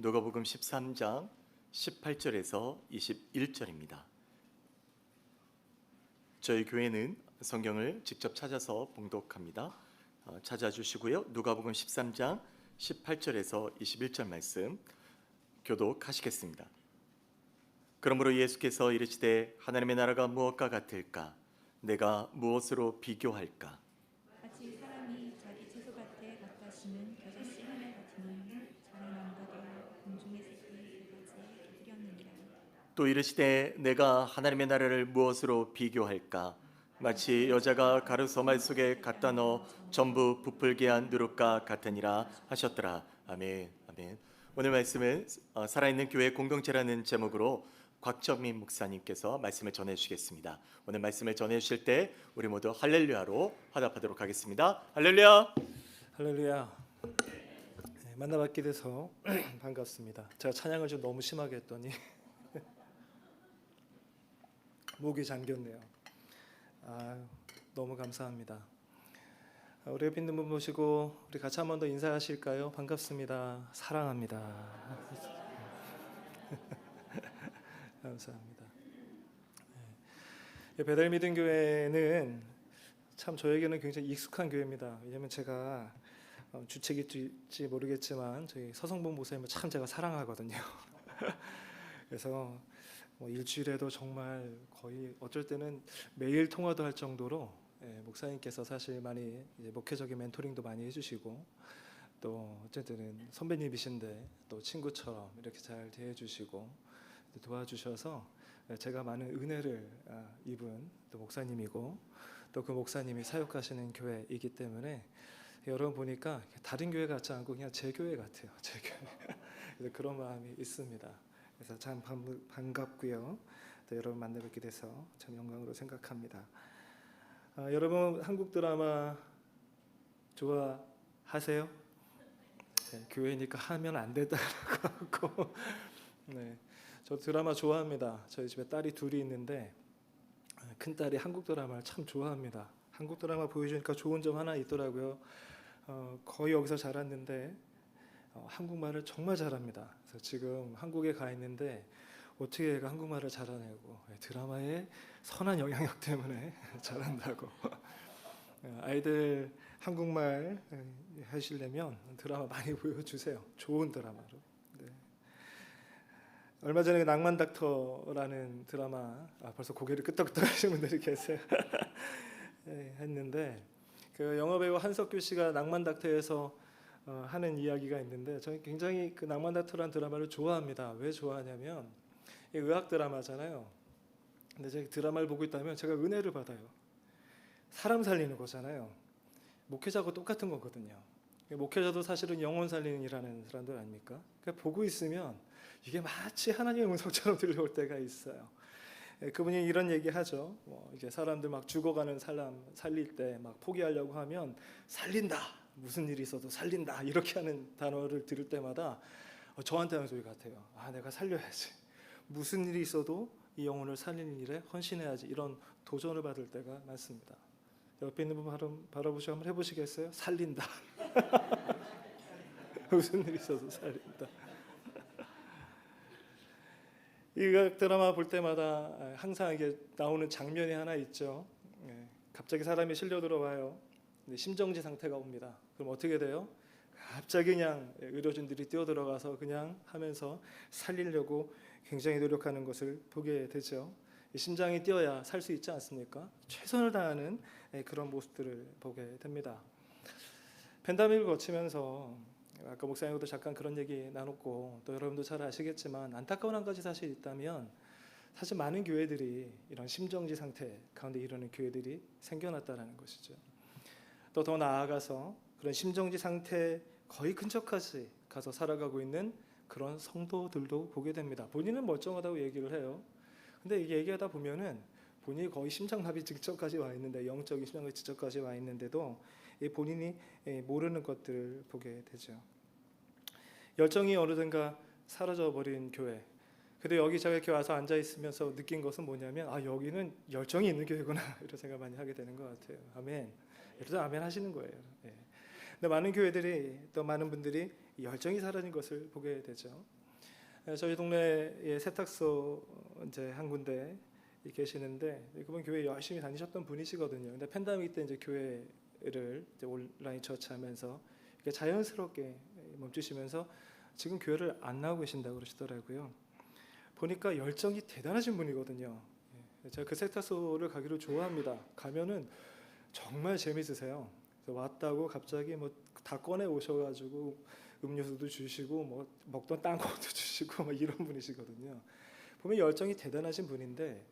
누가복음 13장 18절에서 21절입니다. 저희 교회는 성경을 직접 찾아서 봉독합니다. 찾아주시고요. 누가복음 13장 18절에서 21절 말씀 교독하시겠습니다. 그러므로 예수께서 이르시되 하나님의 나라가 무엇과 같을까? 내가 무엇으로 비교할까? 마치 사람이 자기 채소밭에 갖다 심은 겨자 씨 하나 같으니 자라 나무가 되어 공중의 새끼 같이 깃들였느니라. 또 이르시되 내가 하나님의 나라를 무엇으로 비교할까? 마치 여자가 가루소말 속에 갖다 넣어 전부 부풀게 한 누룩과 같으니라 하셨더라. 아멘. 아멘. 오늘 말씀은 살아있는 교회 공동체라는 제목으로 곽정민 목사님께서 말씀을 전해 주시겠습니다. 오늘 말씀을 전해 주실 때 우리 모두 할렐루야로 화답하도록 하겠습니다. 할렐루야. 할렐루야. 만나뵙게 돼서 반갑습니다. 제가 찬양을 좀 너무 심하게 했더니 목이 잠겼네요. 너무 감사합니다. 우리 옆에 있는 분 보시고 우리 같이 한 번 더 인사하실까요? 반갑습니다. 사랑합니다. 감사합니다. 베델미든교회는 참 저에게는 굉장히 익숙한 교회입니다. 왜냐하면 제가 주책일지 모르겠지만 저희 서성봉 목사님을 참 제가 사랑하거든요. 그래서 일주일에도 정말 거의 어쩔 때는 매일 통화도 할 정도로 목사님께서 사실 많이 이제 목회적인 멘토링도 많이 해주시고 또 어쨌든 선배님이신데 또 친구처럼 이렇게 잘 대해주시고 도와주셔서 제가 많은 은혜를 입은 또 목사님이고 또 그 목사님이 사역하시는 교회이기 때문에 여러분 보니까 다른 교회 같지 않고 그냥 제 교회 같아요. 제 교회. 그래서 그런 마음이 있습니다. 그래서 참 반갑고요. 또 여러분 만나뵙게 돼서 참 영광으로 생각합니다. 여러분 한국 드라마 좋아하세요? 네, 교회니까 하면 안 된다고 하고 네. 저 드라마 좋아합니다. 저희 집에 딸이 둘이 있는데 큰 딸이 한국 드라마를 참 좋아합니다. 한국 드라마 보여주니까 좋은 점 하나 있더라고요. 거의 여기서 자랐는데 한국말을 정말 잘합니다. 그래서 지금 한국에 가 있는데 어떻게 얘가 한국말을 잘하냐고 드라마의 선한 영향력 때문에 잘한다고. 아이들 한국말 하시려면 드라마 많이 보여주세요. 좋은 드라마로. 얼마 전에 낭만 닥터라는 드라마 벌써 고개를 끄덕끄덕 하시는 분들이 계세요. 했는데 그 영화배우 한석규 씨가 낭만 닥터에서 하는 이야기가 있는데 저는 굉장히 그 낭만 닥터라는 드라마를 좋아합니다. 왜 좋아하냐면 의학 드라마잖아요. 근데 제가 드라마를 보고 있다면 제가 은혜를 받아요. 사람 살리는 거잖아요. 목회자하고 똑같은 거거든요. 목회자도 사실은 영혼 살리는 일하는 사람들 아닙니까? 그러니까 보고 있으면 이게 마치 하나님의 음성처럼 들려올 때가 있어요. 그분이 이런 얘기하죠. 이제 사람들 막 죽어가는 사람 살릴 때 막 포기하려고 하면 살린다. 무슨 일이 있어도 살린다. 이렇게 하는 단어를 들을 때마다 저한테 하는 소리 같아요. 내가 살려야지. 무슨 일이 있어도 이 영혼을 살리는 일에 헌신해야지. 이런 도전을 받을 때가 많습니다. 옆에 있는 분 바라보시고 한번 해보시겠어요? 살린다. 무슨 일이 있어도 살린다. 이 드라마 볼 때마다 항상 이게 나오는 장면이 하나 있죠. 갑자기 사람이 실려 들어와요. 심정지 상태가 옵니다. 그럼 어떻게 돼요? 갑자기 그냥 의료진들이 뛰어들어가서 그냥 하면서 살리려고 굉장히 노력하는 것을 보게 되죠. 심장이 뛰어야 살 수 있지 않습니까? 최선을 다하는 그런 모습들을 보게 됩니다. 팬데믹을 거치면서 아까 목사님도 잠깐 그런 얘기 나눴고 또 여러분도 잘 아시겠지만 안타까운 한 가지 사실이 있다면 사실 많은 교회들이 이런 심정지 상태 가운데 이르는 교회들이 생겨났다는 것이죠. 또 더 나아가서 그런 심정지 상태 거의 근처까지 가서 살아가고 있는 그런 성도들도 보게 됩니다. 본인은 멀쩡하다고 얘기를 해요. 근데 이게 얘기하다 보면은 본인이 거의 심장마비 직전까지 와 있는데 영적인 심장마비 직전까지 와 있는데도 본인이 모르는 것들을 보게 되죠. 열정이 어느샌가 사라져버린 교회. 근데 여기 제가 이렇게 와서 앉아 있으면서 느낀 것은 뭐냐면 여기는 열정이 있는 교회구나 이런 생각 많이 하게 되는 것 같아요. 아멘. 그래서 아멘 하시는 거예요. 근데 많은 교회들이 또 많은 분들이 열정이 사라진 것을 보게 되죠. 저희 동네에 세탁소 이제 한 군데 계시는데 그분 교회 열심히 다니셨던 분이시거든요. 근데 팬데믹 때 이제 교회를 이제 온라인 처치하면서 자연스럽게 멈추시면서 지금 교회를 안 나오고 계신다고 그러시더라고요. 보니까 열정이 대단하신 분이거든요. 제가 그 세탁소를 가기로 좋아합니다. 가면은 정말 재밌으세요. 그래서 왔다고 갑자기 뭐 다 꺼내 오셔가지고 음료수도 주시고 뭐 먹던 땅콩도 주시고 뭐 이런 분이시거든요. 보면 열정이 대단하신 분인데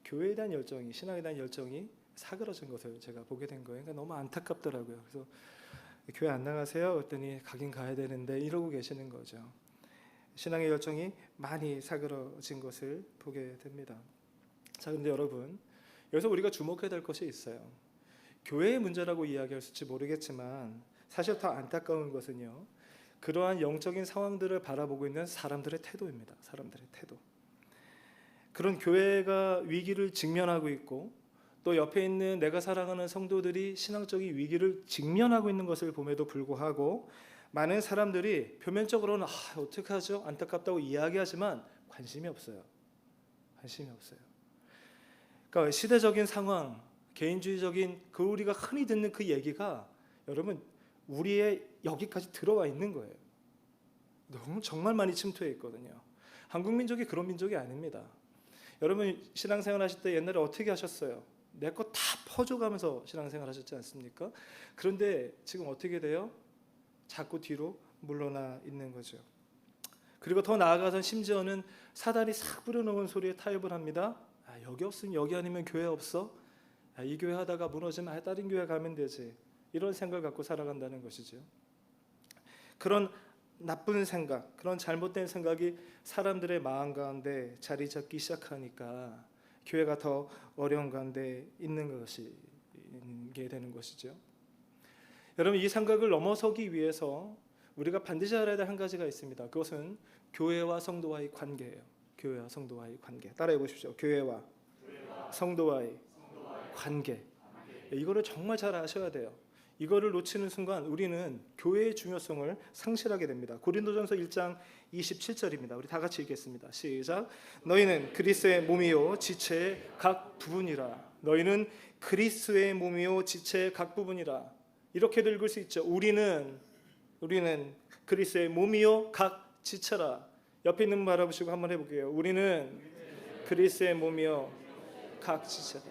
교회에 대한 열정이, 신앙에 대한 열정이 사그러진 것을 제가 보게 된 거예요. 그러니까 너무 안타깝더라고요. 그래서 교회 안 나가세요? 그랬더니 가긴 가야 되는데 이러고 계시는 거죠. 신앙의 열정이 많이 사그러진 것을 보게 됩니다. 자, 근데 여러분, 여기서 우리가 주목해야 될 것이 있어요. 교회의 문제라고 이야기할지 모르겠지만 사실 더 안타까운 것은요, 그러한 영적인 상황들을 바라보고 있는 사람들의 태도입니다. 사람들의 태도. 그런 교회가 위기를 직면하고 있고 또 옆에 있는 내가 사랑하는 성도들이 신앙적인 위기를 직면하고 있는 것을 봄에도 불구하고 많은 사람들이 표면적으로는 어떻게 하죠? 안타깝다고 이야기하지만 관심이 없어요. 관심이 없어요. 그러니까 시대적인 상황, 개인주의적인 그 우리가 흔히 듣는 그 얘기가 여러분 우리의 여기까지 들어와 있는 거예요. 너무 정말 많이 침투해 있거든요. 한국 민족이 그런 민족이 아닙니다. 여러분 신앙생활 하실 때 옛날에 어떻게 하셨어요? 내 거 다 퍼줘가면서 신앙생활 하셨지 않습니까? 그런데 지금 어떻게 돼요? 자꾸 뒤로 물러나 있는 거죠. 그리고 더 나아가서 심지어는 사단이 싹 뿌려놓은 소리에 타협을 합니다. 여기 없으면 여기 아니면 교회 없어? 이 교회 하다가 무너지면 다른 교회 가면 되지. 이런 생각을 갖고 살아간다는 것이죠. 그런 나쁜 생각, 그런 잘못된 생각이 사람들의 마음 가운데 자리 잡기 시작하니까 교회가 더 어려운 가운데 있는 게 되는 것이죠. 여러분 이 생각을 넘어서기 위해서 우리가 반드시 알아야 될 한 가지가 있습니다. 그것은 교회와 성도와의 관계예요. 교회와 성도와의 관계. 따라해 보십시오. 교회와 성도와의 관계. 이거를 정말 잘 아셔야 돼요. 이거를 놓치는 순간 우리는 교회의 중요성을 상실하게 됩니다. 고린도전서 1장 27절입니다. 우리 다 같이 읽겠습니다. 시작. 너희는 그리스도의 몸이요 지체의 각 부분이라. 너희는 그리스도의 몸이요 지체의 각 부분이라. 이렇게도 읽을 수 있죠. 우리는 그리스도의 몸이요 각 지체라. 옆에 있는 분 바라보시고 한번 해볼게요. 우리는 그리스도의 몸이요 각 지체라.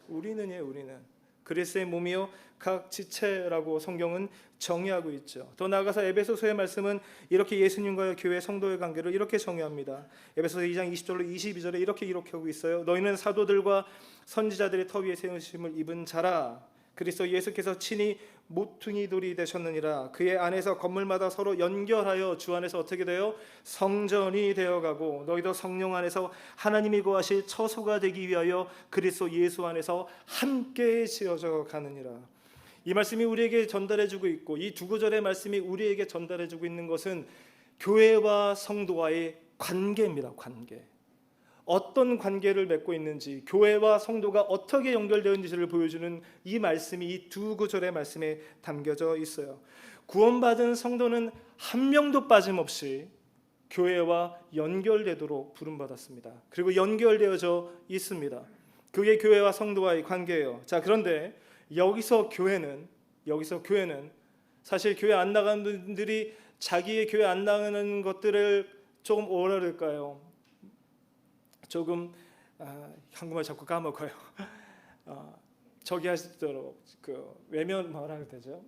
우리는 그리스도의 몸이요 각 지체라고 성경은 정의하고 있죠. 더 나아가서 에베소서의 말씀은 이렇게 예수님과 교회 성도의 관계를 이렇게 정의합니다. 에베소서 2장 20절로 22절에 이렇게 기록하고 있어요. 너희는 사도들과 선지자들의 터 위에 세우심을 입은 자라. 그리스도 예수께서 친히 모퉁이 돌이 되셨느니라. 그의 안에서 건물마다 서로 연결하여 주 안에서 어떻게 돼요? 성전이 되어가고 너희도 성령 안에서 하나님이 거하실 처소가 되기 위하여 그리스도 예수 안에서 함께 지어져 가느니라. 이 말씀이 우리에게 전달해주고 있고 이 두 구절의 말씀이 우리에게 전달해주고 있는 것은 교회와 성도와의 관계입니다. 관계. 어떤 관계를 맺고 있는지, 교회와 성도가 어떻게 연결되어 있는지를 보여주는 이 말씀이 이 두 구절의 말씀에 담겨져 있어요. 구원받은 성도는 한 명도 빠짐없이 교회와 연결되도록 부름받았습니다. 그리고 연결되어져 있습니다. 그게 교회와 성도와의 관계예요. 자, 그런데 여기서 교회는 사실 교회 안 나가는 분들이 자기의 교회 안 나가는 것들을 조금 뭐라 그럴까요? 조금 한국말 자꾸 까먹어요. 저기 하시도록 그 외면 뭐라 해야 되죠?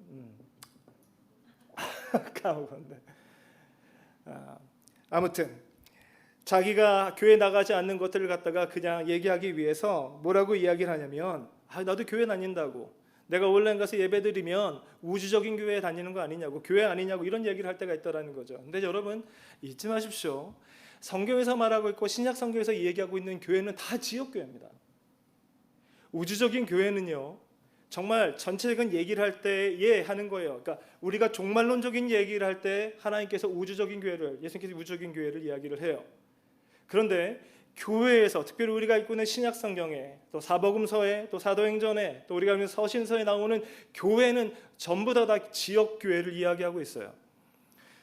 까먹었는데 아무튼 자기가 교회 나가지 않는 것들을 갖다가 그냥 얘기하기 위해서 뭐라고 이야기를 하냐면 나도 교회 다닌다고, 내가 온라인 가서 예배드리면 우주적인 교회에 다니는 거 아니냐고, 교회 아니냐고 이런 얘기를 할 때가 있다라는 거죠. 근데 여러분 잊지 마십시오. 성경에서 말하고 있고 신약 성경에서 얘기하고 있는 교회는 다 지역교회입니다. 우주적인 교회는요, 정말 전체적인 얘기를 할 때에 하는 거예요. 그러니까 우리가 종말론적인 얘기를 할 때 하나님께서 우주적인 교회를, 예수님께서 우주적인 교회를 이야기를 해요. 그런데 교회에서 특별히 우리가 읽고 있는 신약 성경에 또 사복음서에 또 사도행전에 또 우리가 읽는 서신서에 나오는 교회는 전부 다 지역 교회를 이야기하고 있어요.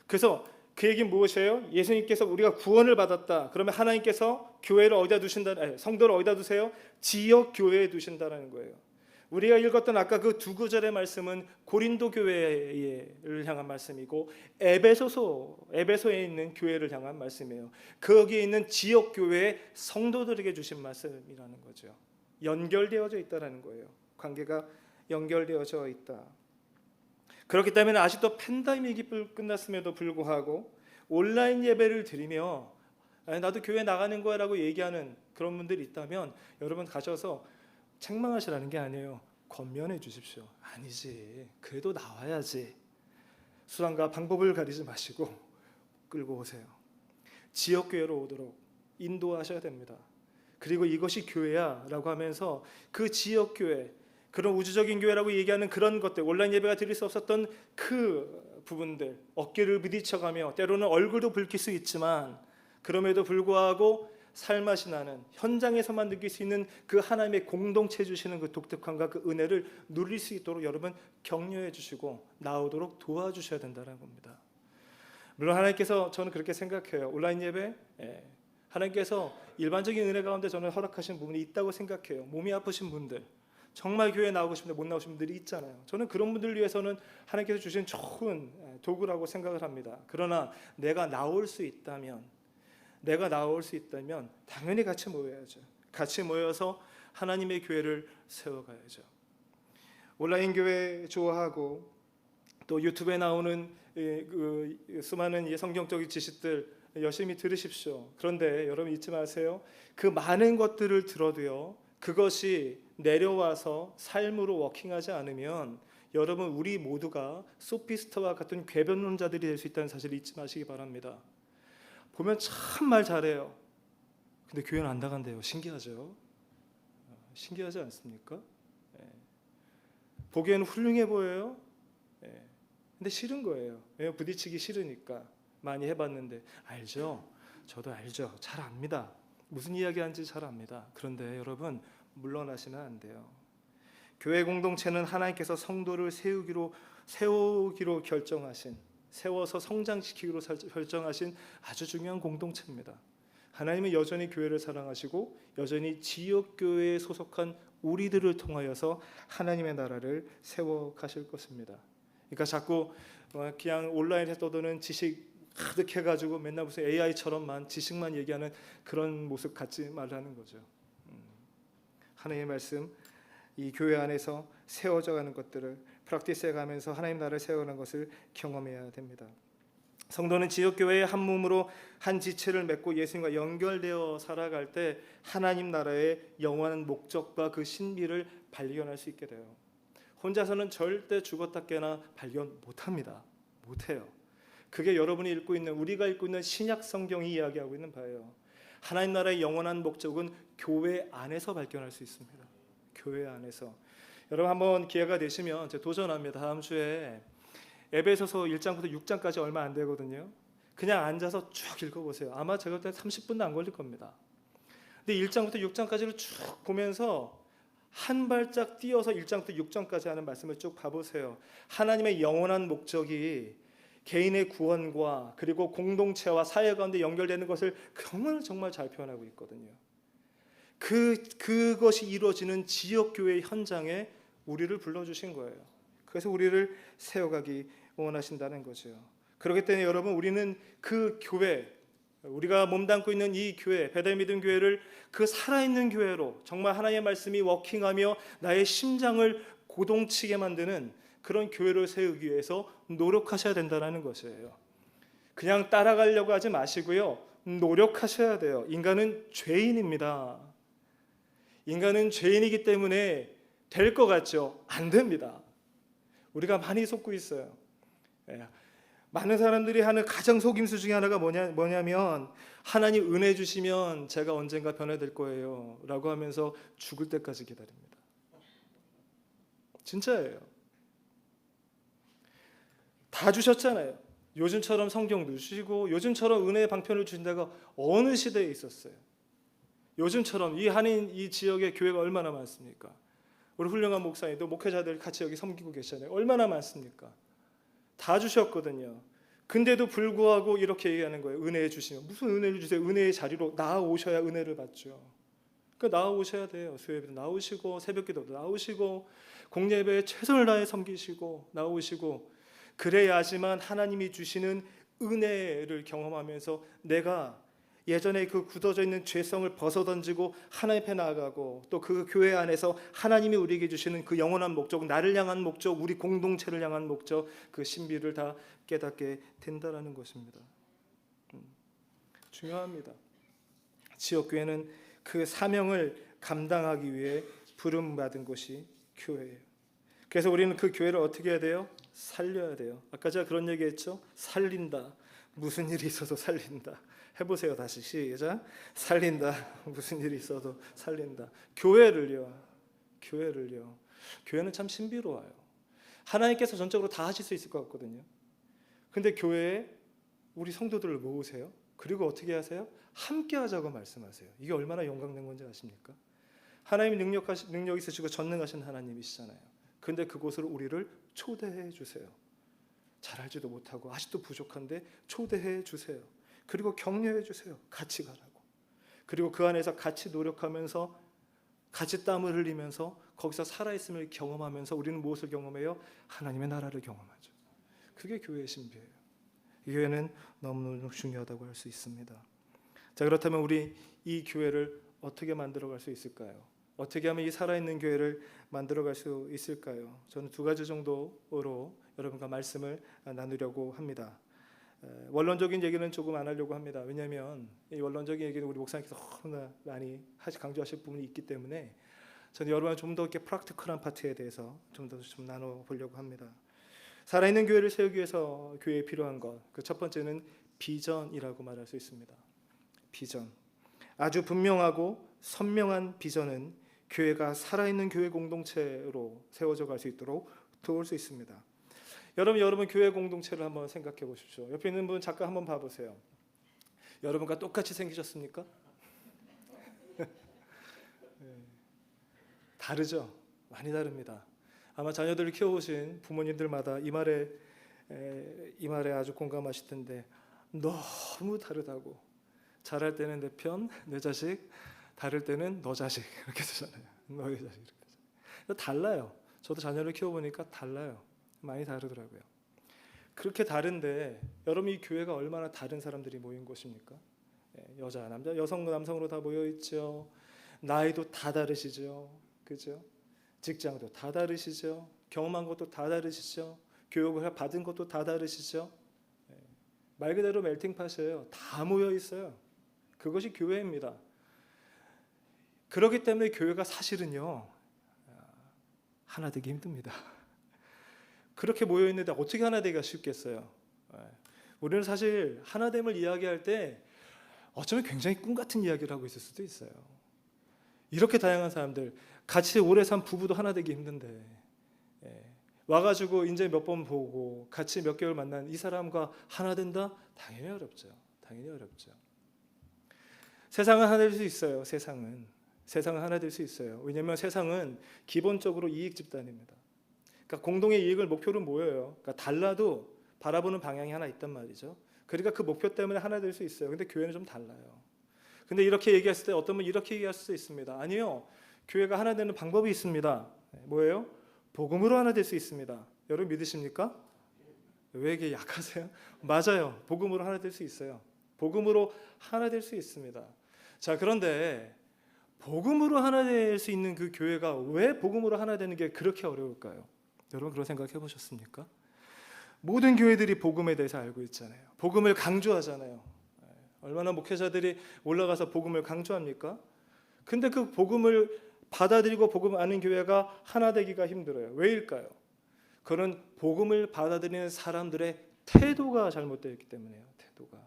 그래서 그 얘기는 무엇이에요? 예수님께서 우리가 구원을 받았다. 그러면 하나님께서 교회를 어디다 두신다? 성도를 어디다 두세요? 지역 교회에 두신다라는 거예요. 우리가 읽었던 아까 그 두 구절의 말씀은 고린도 교회를 향한 말씀이고 에베소에 있는 교회를 향한 말씀이에요. 거기에 있는 지역 교회의 성도들에게 주신 말씀이라는 거죠. 연결되어져 있다라는 거예요. 관계가 연결되어져 있다. 그렇기 때문에 아직도 팬데믹이 끝났음에도 불구하고 온라인 예배를 드리며 나도 교회 나가는 거야라고 얘기하는 그런 분들이 있다면 여러분 가셔서 책망하시라는 게 아니에요. 권면해 주십시오. 아니지, 그래도 나와야지. 수단과 방법을 가리지 마시고 끌고 오세요. 지역교회로 오도록 인도하셔야 됩니다. 그리고 이것이 교회야 라고 하면서 그 지역교회, 그런 우주적인 교회라고 얘기하는 그런 것들, 온라인 예배가 드릴 수 없었던 그 부분들, 어깨를 부딪혀가며 때로는 얼굴도 붉힐 수 있지만 그럼에도 불구하고 살맛이 나는, 현장에서만 느낄 수 있는 그 하나님의 공동체 주시는 그 독특함과 그 은혜를 누릴 수 있도록 여러분 격려해 주시고 나오도록 도와주셔야 된다는 겁니다. 물론 하나님께서, 저는 그렇게 생각해요. 온라인 예배, 하나님께서 일반적인 은혜 가운데 저는 허락하신 부분이 있다고 생각해요. 몸이 아프신 분들, 정말 교회 나오고 싶은데 못 나오신 분들이 있잖아요. 저는 그런 분들 위해서는 하나님께서 주신 좋은 도구라고 생각을 합니다. 그러나 내가 나올 수 있다면 당연히 같이 모여야죠. 같이 모여서 하나님의 교회를 세워가야죠. 온라인 교회 좋아하고 또 유튜브에 나오는 그 수많은 성경적인 지식들 열심히 들으십시오. 그런데 여러분 잊지 마세요. 그 많은 것들을 들어도요, 그것이 내려와서 삶으로 워킹하지 않으면 여러분 우리 모두가 소피스트와 같은 궤변론자들이 될 수 있다는 사실을 잊지 마시기 바랍니다. 보면 참 말 잘해요. 근데 교회는 안 나간대요. 신기하죠? 신기하지 않습니까? 보기에는 훌륭해 보여요. 근데 싫은 거예요. 왜? 부딪히기 싫으니까. 많이 해봤는데 알죠? 저도 알죠. 잘 압니다. 무슨 이야기하는지 잘 압니다. 그런데 여러분 물러나시면 안 돼요. 교회 공동체는 하나님께서 성도를 세우기로 결정하신, 세워서 성장시키기로 결정하신 아주 중요한 공동체입니다. 하나님은 여전히 교회를 사랑하시고 여전히 지역교회에 소속한 우리들을 통하여서 하나님의 나라를 세워가실 것입니다. 그러니까 자꾸 그냥 온라인에 떠도는 지식 가득해가지고 맨날 무슨 AI처럼만 지식만 얘기하는 그런 모습 갖지 말라는 거죠. 하나님의 말씀, 이 교회 안에서 세워져가는 것들을 프랙티스해가면서 하나님 나라를 세워가는 것을 경험해야 됩니다. 성도는 지역교회의 한 몸으로 한 지체를 맺고 예수님과 연결되어 살아갈 때 하나님 나라의 영원한 목적과 그 신비를 발견할 수 있게 돼요. 혼자서는 절대 죽었다 깨나 발견 못합니다. 못해요. 그게 여러분이 읽고 있는, 우리가 읽고 있는 신약 성경이 이야기하고 있는 바예요. 하나님 나라의 영원한 목적은 교회 안에서 발견할 수 있습니다. 교회 안에서. 여러분 한번 기회가 되시면 제가 도전합니다. 다음 주에 에베소서 1장부터 6장까지 얼마 안 되거든요. 그냥 앉아서 쭉 읽어보세요. 아마 제가 볼 때 30분도 안 걸릴 겁니다. 근데 1장부터 6장까지를 쭉 보면서 한 발짝 뛰어서 1장부터 6장까지 하는 말씀을 쭉 봐보세요. 하나님의 영원한 목적이 개인의 구원과 그리고 공동체와 사회 가운데 연결되는 것을 정말 잘 표현하고 있거든요. 그것이 이루어지는 지역교회 현장에 우리를 불러주신 거예요. 그래서 우리를 세워가기 원하신다는 거죠. 그렇기 때문에 여러분 우리는 그 교회, 우리가 몸담고 있는 이 교회, 베델 교회를 그 살아있는 교회로 정말 하나님의 말씀이 워킹하며 나의 심장을 고동치게 만드는 그런 교회를 세우기 위해서 노력하셔야 된다는 것이에요. 그냥 따라가려고 하지 마시고요. 노력하셔야 돼요. 인간은 죄인입니다. 인간은 죄인이기 때문에 될 것 같죠? 안 됩니다. 우리가 많이 속고 있어요. 많은 사람들이 하는 가장 속임수 중에 하나가 뭐냐면 하나님 은혜 주시면 제가 언젠가 변화될 거예요 라고 하면서 죽을 때까지 기다립니다. 진짜예요. 다 주셨잖아요. 요즘처럼 성경도 주시고 요즘처럼 은혜의 방편을 주신다가 어느 시대에 있었어요. 요즘처럼 이 한인 이 지역의 교회가 얼마나 많습니까? 우리 훌륭한 목사님도 목회자들 같이 여기 섬기고 계시잖아요. 얼마나 많습니까? 다 주셨거든요. 근데도 불구하고 이렇게 얘기하는 거예요. 은혜에 주시면. 무슨 은혜를 주세요? 은혜의 자리로 나아오셔야 은혜를 받죠. 그러니까 나아오셔야 돼요. 수요예배도 나오시고 새벽기도도 나오시고 공예배에 최선을 다해 섬기시고 나오시고, 그래야지만 하나님이 주시는 은혜를 경험하면서 내가 예전에 그 굳어져 있는 죄성을 벗어던지고 하나님 앞에 나아가고, 또 그 교회 안에서 하나님이 우리에게 주시는 그 영원한 목적, 나를 향한 목적, 우리 공동체를 향한 목적, 그 신비를 다 깨닫게 된다라는 것입니다. 중요합니다. 지역교회는 그 사명을 감당하기 위해 부름받은 곳이 교회예요. 그래서 우리는 그 교회를 어떻게 해야 돼요? 살려야 돼요. 아까 제가 그런 얘기했죠. 살린다. 무슨 일이 있어도 살린다. 해보세요. 다시 시작. 살린다. 무슨 일이 있어도 살린다. 교회를요. 교회는 참 신비로워요. 하나님께서 전적으로 다 하실 수 있을 것 같거든요. 근데 교회에 우리 성도들을 모으세요. 그리고 어떻게 하세요? 함께 하자고 말씀하세요. 이게 얼마나 영광된 건지 아십니까? 하나님이 능력 있으시고 전능하신 하나님이시잖아요. 근데 그곳으로 우리를 초대해 주세요. 잘하지도 못하고 아직도 부족한데 초대해 주세요. 그리고 격려해 주세요. 같이 가라고. 그리고 그 안에서 같이 노력하면서 같이 땀을 흘리면서 거기서 살아있음을 경험하면서 우리는 무엇을 경험해요? 하나님의 나라를 경험하죠. 그게 교회의 신비예요. 이 교회는 너무너무 중요하다고 할 수 있습니다. 자, 그렇다면 우리 이 교회를 어떻게 만들어갈 수 있을까요? 어떻게 하면 이 살아있는 교회를 만들어갈 수 있을까요? 저는 두 가지 정도로 여러분과 말씀을 나누려고 합니다. 원론적인 얘기는 조금 안 하려고 합니다. 왜냐하면 이 원론적인 얘기는 우리 목사님께서 너무나 많이 강조하실 부분이 있기 때문에 저는 여러분과 좀 더 이렇게 프랙티컬한 파트에 대해서 좀 더 나눠보려고 합니다. 살아있는 교회를 세우기 위해서 교회에 필요한 것, 그 첫 번째는 비전이라고 말할 수 있습니다. 비전. 아주 분명하고 선명한 비전은 교회가 살아있는 교회 공동체로 세워져 갈 수 있도록 도울 수 있습니다. 여러분 교회 공동체를 한번 생각해 보십시오. 옆에 있는 분 잠깐 한번 봐보세요. 여러분과 똑같이 생기셨습니까? 다르죠? 많이 다릅니다. 아마 자녀들을 키워보신 부모님들마다 이 말에 아주 공감하실 텐데, 너무 다르다고. 잘할 때는 내 편, 내 자식, 다를 때는 너 자식 이렇게 되잖아요. 너의 자식 이렇게 되잖아요. 달라요. 저도 자녀를 키워보니까 달라요. 많이 다르더라고요. 그렇게 다른데 여러분, 이 교회가 얼마나 다른 사람들이 모인 곳입니까? 여자, 남자, 여성, 남성으로 다 모여 있죠. 나이도 다 다르시죠. 그죠? 직장도 다 다르시죠. 경험한 것도 다 다르시죠. 교육을 받은 것도 다 다르시죠. 말 그대로 멜팅팟이에요. 다 모여 있어요. 그것이 교회입니다. 그렇기 때문에 교회가 사실은요, 하나 되기 힘듭니다. 그렇게 모여 있는데 어떻게 하나 되기가 쉽겠어요? 우리는 사실 하나됨을 이야기할 때 어쩌면 굉장히 꿈 같은 이야기를 하고 있을 수도 있어요. 이렇게 다양한 사람들, 같이 오래 산 부부도 하나 되기 힘든데, 와가지고 이제 몇 번 보고 같이 몇 개월 만난 이 사람과 하나 된다? 당연히 어렵죠. 당연히 어렵죠. 세상은 하나 될 수 있어요. 세상은 하나 될 수 있어요. 왜냐하면 세상은 기본적으로 이익 집단입니다. 그러니까 공동의 이익을 목표로 모여요. 그러니까 달라도 바라보는 방향이 하나 있단 말이죠. 그러니까 그 목표 때문에 하나 될 수 있어요. 근데 교회는 좀 달라요. 근데 이렇게 얘기했을 때 어떤 분 이렇게 얘기할 수도 있습니다. 아니요, 교회가 하나 되는 방법이 있습니다. 뭐예요? 복음으로 하나 될 수 있습니다. 여러분 믿으십니까? 왜 이게 약하세요? 맞아요. 복음으로 하나 될 수 있어요. 복음으로 하나 될 수 있습니다. 자, 그런데 복음으로 하나 될 수 있는 그 교회가 왜 복음으로 하나 되는 게 그렇게 어려울까요? 여러분 그런 생각 해보셨습니까? 모든 교회들이 복음에 대해서 알고 있잖아요. 복음을 강조하잖아요. 얼마나 목회자들이 올라가서 복음을 강조합니까? 근데 그 복음을 받아들이고 복음을 아는 교회가 하나 되기가 힘들어요. 왜일까요? 그런 복음을 받아들이는 사람들의 태도가 잘못되어 있기 때문에요. 태도가.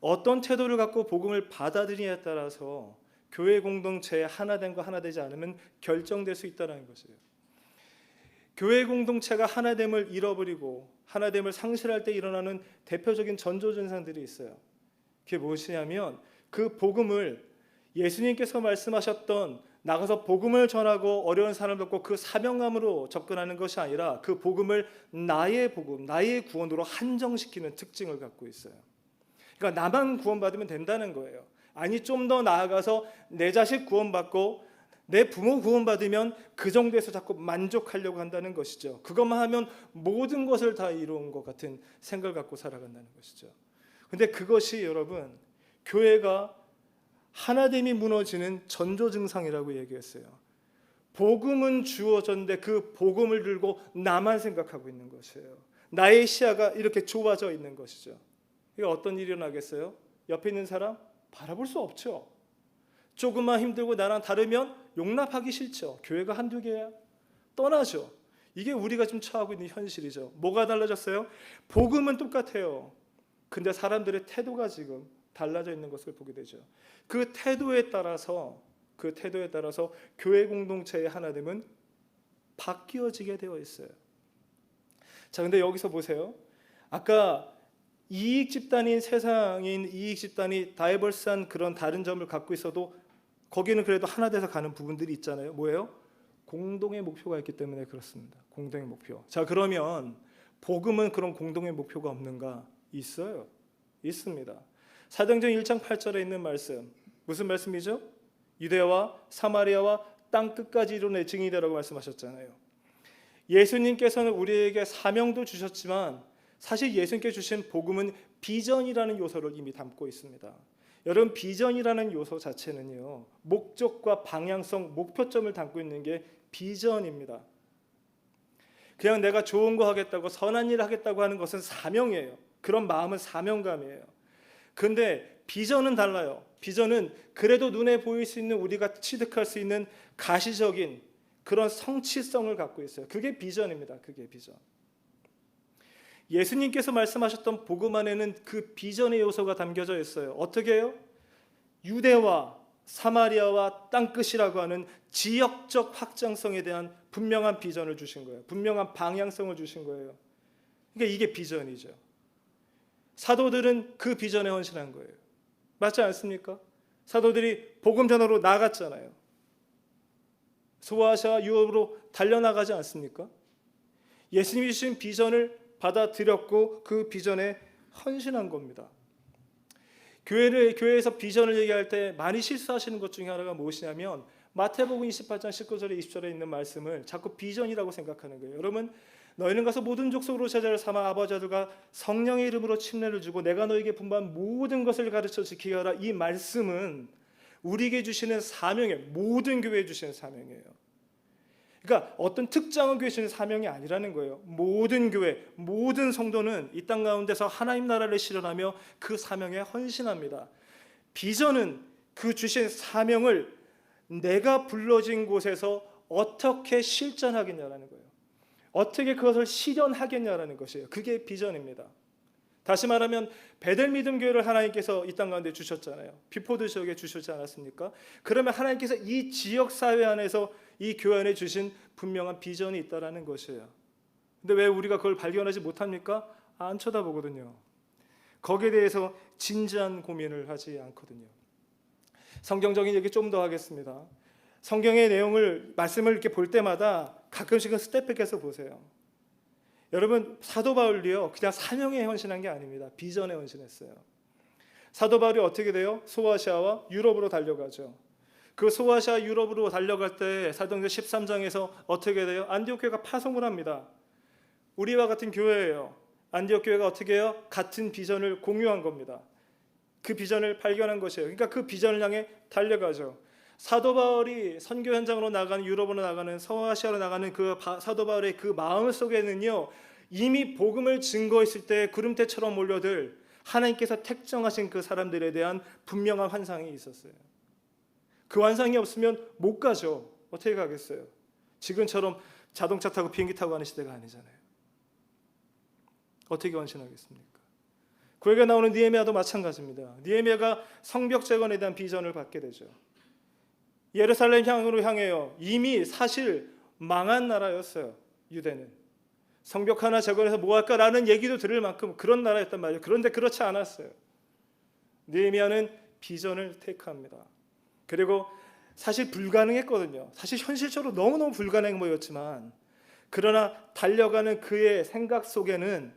어떤 태도를 갖고 복음을 받아들이냐에 따라서 교회 공동체에 하나됨과 하나되지 않으면 결정될 수 있다는 것이에요. 교회 공동체가 하나됨을 잃어버리고 하나됨을 상실할 때 일어나는 대표적인 전조증상들이 있어요. 그게 무엇이냐면 그 복음을 예수님께서 말씀하셨던 나가서 복음을 전하고 어려운 사람을 돕고 그 사명감으로 접근하는 것이 아니라 그 복음을 나의 복음, 나의 구원으로 한정시키는 특징을 갖고 있어요. 그러니까 나만 구원받으면 된다는 거예요. 아니 좀 더 나아가서 내 자식 구원받고 내 부모 구원받으면 그 정도에서 자꾸 만족하려고 한다는 것이죠. 그것만 하면 모든 것을 다 이룬 것 같은 생각을 갖고 살아간다는 것이죠. 근데 그것이 여러분 교회가 하나됨이 무너지는 전조 증상이라고 얘기했어요. 복음은 주어졌는데 그 복음을 들고 나만 생각하고 있는 것이에요. 나의 시야가 이렇게 좁아져 있는 것이죠. 이게 어떤 일이 일어나겠어요? 옆에 있는 사람 바라볼 수 없죠. 조금만 힘들고 나랑 다르면 용납하기 싫죠. 교회가 한두 개야? 떠나죠. 이게 우리가 좀 처하고 있는 현실이죠. 뭐가 달라졌어요? 복음은 똑같아요. 근데 사람들의 태도가 지금 달라져 있는 것을 보게 되죠. 그 태도에 따라서 교회 공동체의 하나됨은 바뀌어지게 되어 있어요. 자, 근데 여기서 보세요. 아까 이익 집단인 세상인 이익 집단이 다이버스한 그런 다른 점을 갖고 있어도 거기는 그래도 하나 돼서 가는 부분들이 있잖아요. 뭐예요? 공동의 목표가 있기 때문에 그렇습니다. 공동의 목표. 자, 그러면 복음은 그런 공동의 목표가 없는가? 있어요. 있습니다. 사도행전 1장 8절에 있는 말씀. 무슨 말씀이죠? 유대와 사마리아와 땅 끝까지 이루는 증인이 되라고 말씀하셨잖아요. 예수님께서는 우리에게 사명도 주셨지만 사실 예수님께 주신 복음은 비전이라는 요소를 이미 담고 있습니다. 여러분 비전이라는 요소 자체는요. 목적과 방향성, 목표점을 담고 있는 게 비전입니다. 그냥 내가 좋은 거 하겠다고 선한 일 하겠다고 하는 것은 사명이에요. 그런 마음은 사명감이에요. 근데 비전은 달라요. 비전은 그래도 눈에 보일 수 있는 우리가 취득할 수 있는 가시적인 그런 성취성을 갖고 있어요. 그게 비전입니다. 그게 비전. 예수님께서 말씀하셨던 복음 안에는 그 비전의 요소가 담겨져 있어요. 어떻게 해요? 유대와 사마리아와 땅끝이라고 하는 지역적 확장성에 대한 분명한 비전을 주신 거예요. 분명한 방향성을 주신 거예요. 그러니까 이게 비전이죠. 사도들은 그 비전에 헌신한 거예요. 맞지 않습니까? 사도들이 복음 전하러 나갔잖아요. 소아시아 유럽으로 달려나가지 않습니까? 예수님이 주신 비전을 받아들였고 그 비전에 헌신한 겁니다. 교회에서 비전을 얘기할 때 많이 실수하시는 것 중에 하나가 무엇이냐면 마태복음 28장 19절에 20절에 있는 말씀을 자꾸 비전이라고 생각하는 거예요. 여러분 너희는 가서 모든 족속으로 제자를 삼아 아버지 아들과 성령의 이름으로 침례를 주고 내가 너에게 분부한 모든 것을 가르쳐 지키게 하라. 이 말씀은 우리에게 주시는 사명이에요. 모든 교회에 주시는 사명이에요. 그러니까 어떤 특정한 교회에 주시는 사명이 아니라는 거예요. 모든 교회, 모든 성도는 이 땅 가운데서 하나님 나라를 실현하며 그 사명에 헌신합니다. 비전은 그 주신 사명을 내가 불러진 곳에서 어떻게 실천하겠냐라는 거예요. 어떻게 그것을 실현하겠냐라는 것이에요. 그게 비전입니다. 다시 말하면 베델 믿음 교회를 하나님께서 이 땅 가운데 주셨잖아요. 비포드 지역에 주셨지 않았습니까? 그러면 하나님께서 이 지역 사회 안에서 이 교회 안에 주신 분명한 비전이 있다라는 것이에요. 근데 왜 우리가 그걸 발견하지 못합니까? 안 쳐다보거든요. 거기에 대해서 진지한 고민을 하지 않거든요. 성경적인 얘기 좀 더 하겠습니다. 성경의 내용을 말씀을 이렇게 볼 때마다 가끔씩은 스텝백해서 보세요. 여러분 사도 바울이요 그냥 사명에 헌신한 게 아닙니다. 비전에 헌신했어요. 사도 바울이 어떻게 돼요? 소아시아와 유럽으로 달려가죠. 그 소아시아 유럽으로 달려갈 때 사도행전 13장에서 어떻게 돼요? 안디옥 교회가 파송을 합니다. 우리와 같은 교회예요. 안디옥 교회가 어떻게 해요? 같은 비전을 공유한 겁니다. 그 비전을 발견한 것이에요. 그러니까 그 비전을 향해 달려가죠. 사도 바울이 선교 현장으로 나가는 유럽으로 나가는 서아시아로 나가는 그 사도 바울의 그 마음 속에는요 이미 복음을 증거했을 때 구름대처럼 몰려들 하나님께서 택정하신 그 사람들에 대한 분명한 환상이 있었어요. 그 환상이 없으면 못 가죠. 어떻게 가겠어요? 지금처럼 자동차 타고 비행기 타고 가는 시대가 아니잖아요. 어떻게 헌신하겠습니까? 구약에 나오는 느헤미야도 마찬가지입니다. 느헤미야가 성벽 재건에 대한 비전을 받게 되죠. 예루살렘 향으로 향해요. 이미 사실 망한 나라였어요. 유대는 성벽 하나 재건해서 뭐 할까라는 얘기도 들을 만큼 그런 나라였단 말이에요. 그런데 그렇지 않았어요. 느헤미야는 비전을 테이크합니다. 그리고 사실 불가능했거든요. 사실 현실적으로 너무너무 불가능해 보였지만, 그러나 달려가는 그의 생각 속에는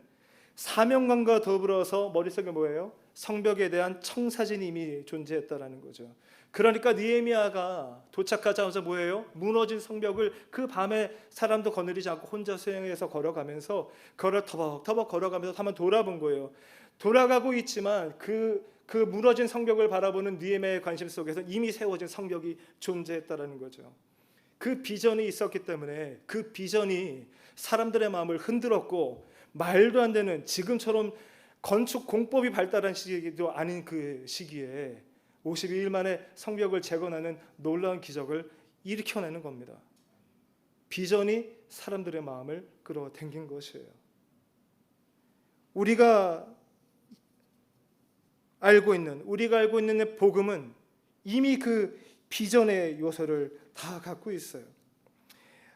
사명감과 더불어서 머릿속에 뭐예요? 성벽에 대한 청사진이 이미 존재했다라는 거죠. 그러니까 느헤미야가 도착하자마자 뭐예요? 무너진 성벽을 그 밤에 사람도 거느리지 않고 혼자 수행해서 걸어가면서 터벅터벅 걸어가면서 한번 돌아본 거예요. 돌아가고 있지만 그 무너진 성벽을 바라보는 느헤미야의 관심 속에서 이미 세워진 성벽이 존재했다라는 거죠. 그 비전이 있었기 때문에 그 비전이 사람들의 마음을 흔들었고, 말도 안 되는, 지금처럼 건축 공법이 발달한 시기도 아닌 그 시기에 52일 만에 성벽을 재건하는 놀라운 기적을 일으켜내는 겁니다. 비전이 사람들의 마음을 끌어당긴 것이에요. 우리가 알고 있는 복음은 이미 그 비전의 요소를 다 갖고 있어요.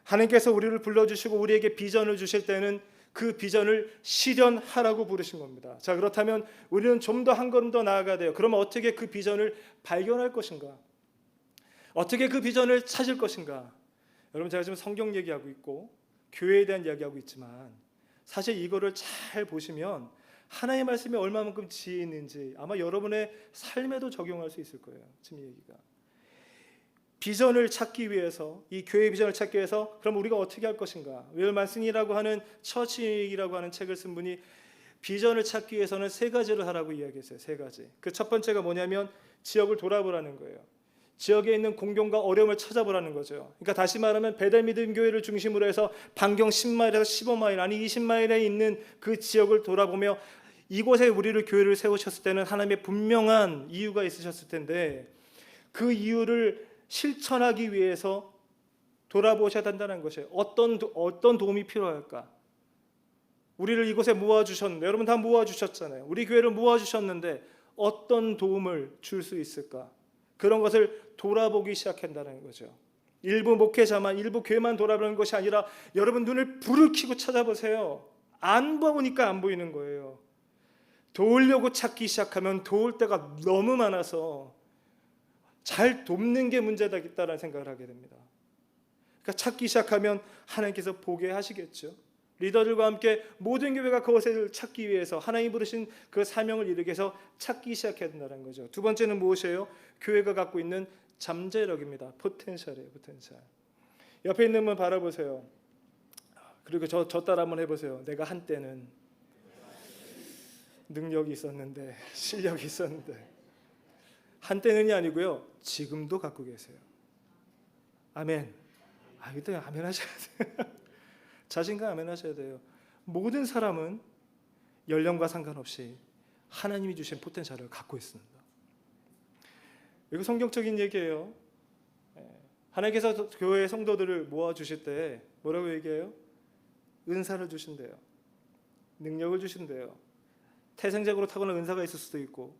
하나님께서 우리를 불러주시고 우리에게 비전을 주실 때는 그 비전을 실현하라고 부르신 겁니다. 자, 그렇다면 우리는 좀 더 한 걸음 더 나아가야 돼요. 그러면 어떻게 그 비전을 발견할 것인가? 어떻게 그 비전을 찾을 것인가? 여러분, 제가 지금 성경 얘기하고 있고 교회에 대한 이야기하고 있지만, 사실 이거를 잘 보시면 하나님의 말씀이 얼마만큼 지혜 있는지 아마 여러분의 삶에도 적용할 수 있을 거예요. 지금 이 얘기가. 비전을 찾기 위해서, 이 교회 비전을 찾기 위해서 그럼 우리가 어떻게 할 것인가? 윌 만슨이라고 하는 처치라고 하는 책을 쓴 분이 비전을 찾기 위해서는 세 가지를 하라고 이야기했어요. 세 가지. 그 첫 번째가 뭐냐면 지역을 돌아보라는 거예요. 지역에 있는 공경과 어려움을 찾아보라는 거죠. 그러니까 다시 말하면 베델 믿음 교회를 중심으로 해서 반경 10마일에서 15마일, 아니 20마일에 있는 그 지역을 돌아보며, 이곳에 우리를 교회를 세우셨을 때는 하나님의 분명한 이유가 있으셨을 텐데, 그 이유를 실천하기 위해서 돌아보셔야 된다는 것이에요. 어떤 도움이 필요할까? 우리를 이곳에 모아주셨는데, 여러분 다 모아주셨잖아요. 우리 교회를 모아주셨는데 어떤 도움을 줄 수 있을까? 그런 것을 돌아보기 시작한다는 거죠. 일부 목회자만, 일부 교회만 돌아보는 것이 아니라 여러분 눈을 불을 켜고 찾아보세요. 안 보니까 안 보이는 거예요. 도우려고 찾기 시작하면 도울 때가 너무 많아서 잘 돕는 게 문제다라는 생각을 하게 됩니다. 그러니까 찾기 시작하면 하나님께서 보게 하시겠죠. 리더들과 함께 모든 교회가 그것을 찾기 위해서, 하나님 부르신 그 사명을 이루기 위해서 찾기 시작해야 된다는 거죠. 두 번째는 무엇이에요? 교회가 갖고 있는 잠재력입니다. 포텐셜이에요. 포텐셜. 옆에 있는 분 바라보세요. 그리고 저 따라 한번 해보세요. 내가 한때는 능력이 있었는데, 실력이 있었는데. 한때는이 아니고요, 지금도 갖고 계세요. 아멘. 이때 아멘 하셔야 돼요. 자신감 아멘 하셔야 돼요. 모든 사람은 연령과 상관없이 하나님이 주신 포텐셜을 갖고 있습니다. 이거 성경적인 얘기예요. 하나님께서 교회 성도들을 모아주실 때 뭐라고 얘기해요? 은사를 주신대요. 능력을 주신대요. 태생적으로 타고난 은사가 있을 수도 있고,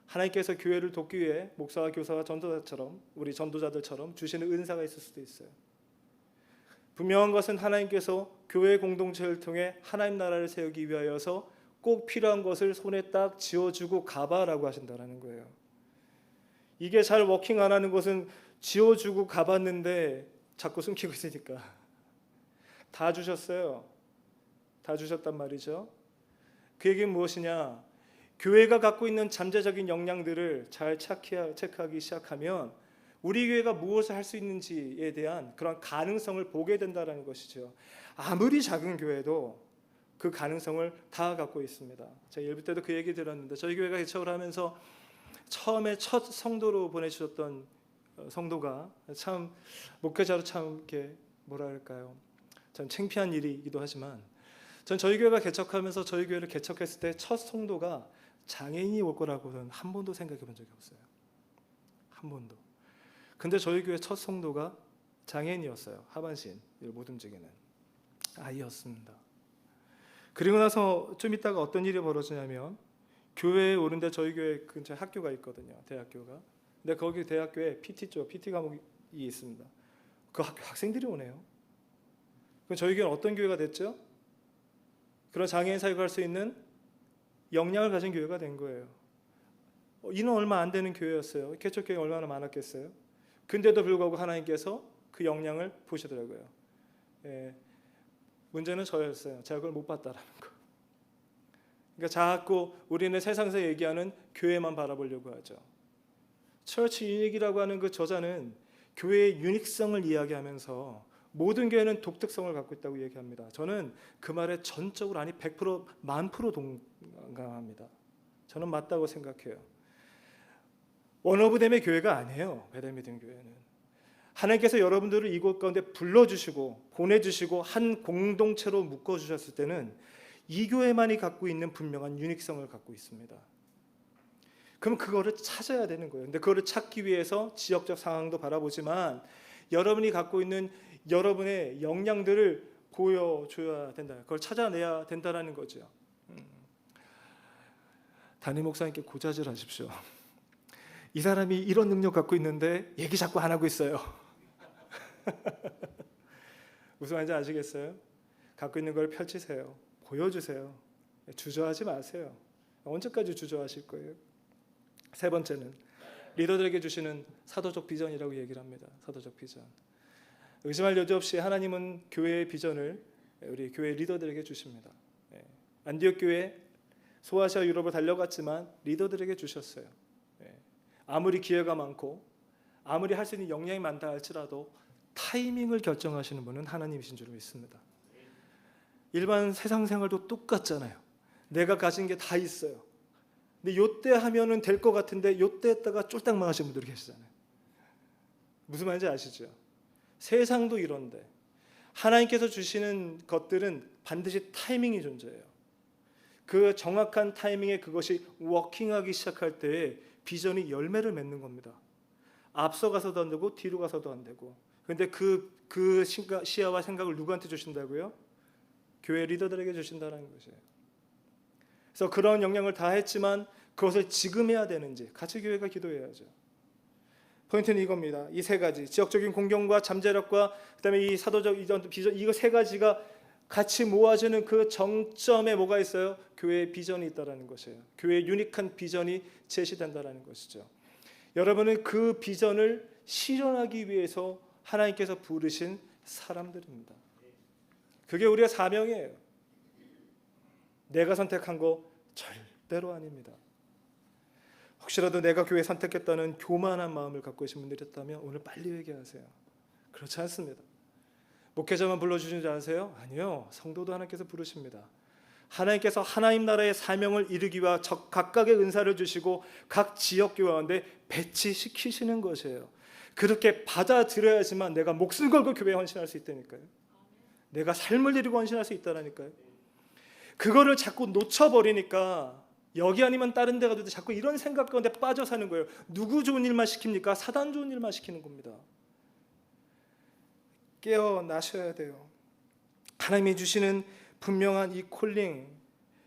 하나님께서 교회를 돕기 위해 목사와 교사와 전도자처럼, 우리 전도자들처럼 주시는 은사가 있을 수도 있어요. 분명한 것은 하나님께서 교회 공동체를 통해 하나님 나라를 세우기 위하여서 꼭 필요한 것을 손에 딱 쥐어주고 가봐라고 하신다는 거예요. 이게 잘 워킹 안 하는 것은 쥐어주고 가봤는데 자꾸 숨기고 있으니까. 다 주셨어요. 다 주셨단 말이죠. 그 얘기는 무엇이냐? 교회가 갖고 있는 잠재적인 역량들을 잘 체크하기 시작하면 우리 교회가 무엇을 할 수 있는지에 대한 그런 가능성을 보게 된다는 것이죠. 아무리 작은 교회도 그 가능성을 다 갖고 있습니다. 제가 예배 때도 그 얘기 들었는데, 저희 교회가 개척을 하면서 처음에 첫 성도로 보내주셨던 성도가 참 목회자로 참 이렇게 뭐랄까요, 참 창피한 일이기도 하지만, 전 저희 교회가 개척하면서 저희 교회를 개척했을 때 첫 성도가 장애인이 올 거라고는 한 번도 생각해 본 적이 없어요. 한 번도. 근데 저희 교회 첫 성도가 장애인이었어요. 하반신을 못 움직이는 아이였습니다. 그리고 나서 좀 있다가 어떤 일이 벌어지냐면, 교회에 오는데 저희 교회 근처에 학교가 있거든요. 대학교가. 근데 거기 대학교에 PT 과목이 있습니다. 그 학생들이 오네요. 그럼 저희 교회는 어떤 교회가 됐죠? 그런 장애인 사역을 할 수 있는 역량을 가진 교회가 된 거예요. 인원 얼마 안 되는 교회였어요. 개척교회가 얼마나 많았겠어요? 근데도 불구하고 하나님께서 그 영향을 보시더라고요. 문제는 저였어요. 제가 그걸 못 봤다라는 거. 그러니까 자꾸 우리는 세상에서 얘기하는 교회만 바라보려고 하죠. 처치 유닉이라고 하는 그 저자는 교회의 유닉성을 이야기하면서 모든 교회는 독특성을 갖고 있다고 얘기합니다. 저는 그 말에 전적으로 아니 100% 1000% 동감합니다. 저는 맞다고 생각해요. 원오브댐의 교회가 아니에요. 베델 믿음 교회는. 하나님께서 여러분들을 이곳 가운데 불러주시고 보내주시고 한 공동체로 묶어주셨을 때는 이 교회만이 갖고 있는 분명한 유닉성을 갖고 있습니다. 그럼 그거를 찾아야 되는 거예요. 근데 그거를 찾기 위해서 지역적 상황도 바라보지만 여러분이 갖고 있는 여러분의 역량들을 보여줘야 된다. 그걸 찾아내야 된다는 거죠. 담임 목사님께 고자질하십시오. 이 사람이 이런 능력 갖고 있는데 얘기 자꾸 안 하고 있어요. 무슨 말인지 아시겠어요? 갖고 있는 걸 펼치세요. 보여주세요. 주저하지 마세요. 언제까지 주저하실 거예요? 세 번째는 리더들에게 주시는 사도적 비전이라고 얘기를 합니다. 사도적 비전. 의심할 여지 없이 하나님은 교회의 비전을 우리 교회 리더들에게 주십니다. 안디옥 교회 소아시아 유럽을 달려갔지만 리더들에게 주셨어요. 아무리 기회가 많고 아무리 할 수 있는 역량이 많다 할지라도 타이밍을 결정하시는 분은 하나님이신 줄 믿습니다. 일반 세상 생활도 똑같잖아요. 내가 가진 게 다 있어요. 근데 요때 하면은 될 것 같은데 요때 했다가 쫄딱 망하신 분들이 계시잖아요. 무슨 말인지 아시죠? 세상도 이런데 하나님께서 주시는 것들은 반드시 타이밍이 존재해요. 그 정확한 타이밍에 그것이 워킹하기 시작할 때에 비전이 열매를 맺는 겁니다. 앞서가서도 안 되고 뒤로 가서도 안 되고. 그런데 그 시야와 생각을 누구한테 주신다고요? 교회 리더들에게 주신다는 것이에요. 그래서 그런 영향을 다 했지만 그것을 지금 해야 되는지 같이 교회가 기도해야죠. 포인트는 이겁니다. 이 세 가지, 지역적인 공경과 잠재력과 그다음에 이 사도적 이전 비전, 이거 세 가지가 같이 모아지는 그 정점에 뭐가 있어요? 교회의 비전이 있다라는 것이에요. 교회의 유니크한 비전이 제시된다라는 것이죠. 여러분은 그 비전을 실현하기 위해서 하나님께서 부르신 사람들입니다. 그게 우리의 사명이에요. 내가 선택한 거 절대로 아닙니다. 혹시라도 내가 교회 선택했다는 교만한 마음을 갖고 계신 분들이 있다면 오늘 빨리 회개하세요. 그렇지 않습니다. 목회자만 불러주시는 줄 아세요? 아니요. 성도도 하나님께서 부르십니다. 하나님께서 하나님 나라의 사명을 이루기 위해 각각의 은사를 주시고 각 지역교회 가운데 배치시키시는 것이에요. 그렇게 받아들여야지만 내가 목숨 걸고 교회에 헌신할 수 있다니까요. 내가 삶을 드리고 헌신할 수 있다니까요. 그거를 자꾸 놓쳐버리니까 여기 아니면 다른 데 가도 자꾸 이런 생각 가운데 빠져 사는 거예요. 누구 좋은 일만 시킵니까? 사단 좋은 일만 시키는 겁니다. 깨어나셔야 돼요. 하나님이 주시는 분명한 이 콜링,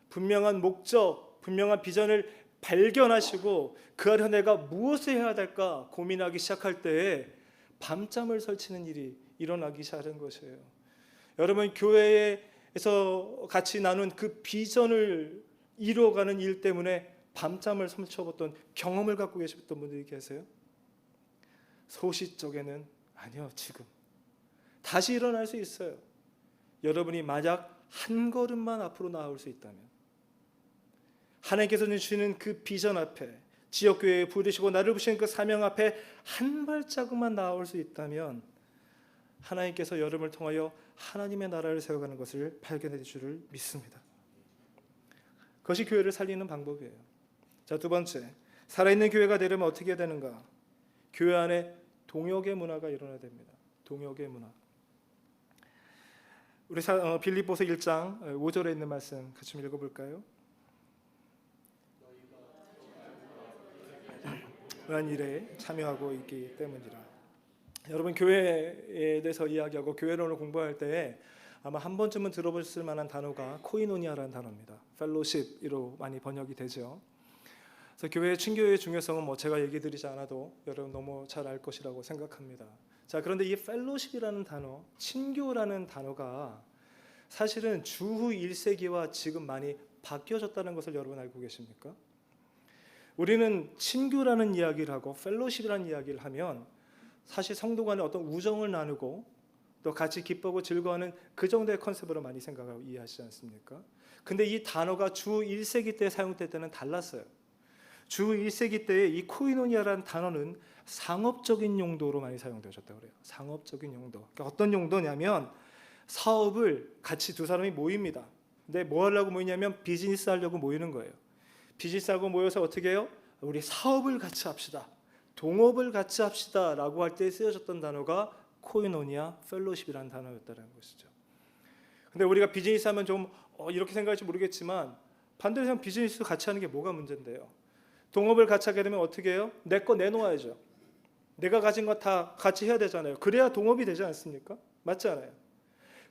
분명한 목적, 분명한 비전을 발견하시고 그 아래 내가 무엇을 해야 될까 고민하기 시작할 때에 밤잠을 설치는 일이 일어나기 시작하는 것이에요. 여러분 교회에서 같이 나눈 그 비전을 이루어가는 일 때문에 밤잠을 설쳐봤던 경험을 갖고 계셨던 분들이 계세요? 소시적에는 아니요, 지금 다시 일어날 수 있어요. 여러분이 만약 한 걸음만 앞으로 나올 수 있다면, 하나님께서 주시는 그 비전 앞에, 지역교회에 부르시고 나를 부르시는 그 사명 앞에 한 발자국만 나올 수 있다면 하나님께서 여러분을 통하여 하나님의 나라를 세워가는 것을 발견해 줄 줄을 믿습니다. 그것이 교회를 살리는 방법이에요. 자, 두 번째, 살아있는 교회가 되려면 어떻게 해야 되는가? 교회 안에 동역의 문화가 일어나야 됩니다. 동역의 문화. 우리 빌립보서 1장 5절에 있는 말씀 같이 좀 읽어볼까요? 그런 일에 참여하고 있기 때문이라. 여러분 교회에 대해서 이야기하고 교회론을 공부할 때 아마 한 번쯤은 들어보실 만한 단어가 코이노니아라는 단어입니다. 펠로십으로 많이 번역이 되죠. 그래서 교회의 친교의 중요성은 뭐 제가 얘기 드리지 않아도 여러분 너무 잘 알 것이라고 생각합니다. 자, 그런데 이 펠로십이라는 단어, 친교라는 단어가 사실은 주후 1세기와 지금 많이 바뀌어졌다는 것을 여러분 알고 계십니까? 우리는 친교라는 이야기를 하고 펠로십이라는 이야기를 하면 사실 성도 간에 어떤 우정을 나누고 또 같이 기뻐하고 즐거워하는 그 정도의 컨셉으로 많이 생각하고 이해하시지 않습니까? 근데 이 단어가 주 1세기 때 사용될 때는 달랐어요. 주 1세기 때의 이 코이노니아라는 단어는 상업적인 용도로 많이 사용되었다고 그래요. 상업적인 용도. 그러니까 어떤 용도냐면 사업을 같이 두 사람이 모입니다. 근데 뭐 하려고 모이냐면 비즈니스 하려고 모이는 거예요. 비즈니스하고 모여서 어떻게 해요? 우리 사업을 같이 합시다. 동업을 같이 합시다 라고 할 때 쓰여졌던 단어가 코이노니아 펠로십이라는 단어였다는 것이죠. 근데 우리가 비즈니스 하면 좀 이렇게 생각할지 모르겠지만 반대로 생각하면 비즈니스 같이 하는 게 뭐가 문제인데요. 동업을 같이 하게 되면 어떻게 해요? 내 거 내놓아야죠. 내가 가진 거 다 같이 해야 되잖아요. 그래야 동업이 되지 않습니까? 맞지 않아요?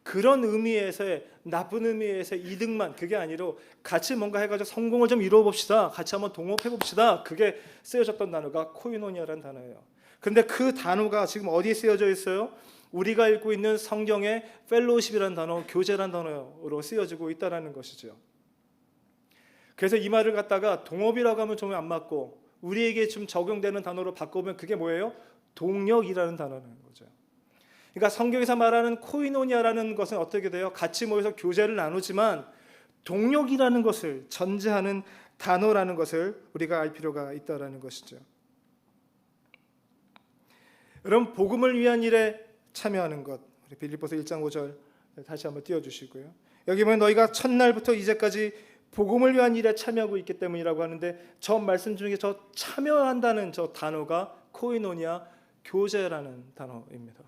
그런 의미에서의 나쁜 의미에서의 이득만 그게 아니라 같이 뭔가 해가지고 성공을 좀 이루어 봅시다. 같이 한번 동업해 봅시다. 그게 쓰여졌던 단어가 코이노니아라는 단어예요. 근데 그 단어가 지금 어디에 쓰여져 있어요? 우리가 읽고 있는 성경의 펠로우십이라는 단어, 교제라는 단어로 쓰여지고 있다는 것이죠. 그래서 이 말을 갖다가 동업이라고 하면 좀 안 맞고 우리에게 좀 적용되는 단어로 바꿔보면 그게 뭐예요? 동력이라는 단어라는 거죠. 그러니까 성경에서 말하는 코이노니아라는 것은 어떻게 돼요? 같이 모여서 교제를 나누지만 동력이라는 것을 전제하는 단어라는 것을 우리가 알 필요가 있다는 것이죠. 여러분, 복음을 위한 일에 참여하는 것, 우리 빌립보서 1장 5절 다시 한번 띄워주시고요. 여기 보면 너희가 첫날부터 이제까지 복음을 위한 일에 참여하고 있기 때문이라고 하는데 저 말씀 중에 저 참여한다는 저 단어가 코이노니아 교제라는 단어입니다.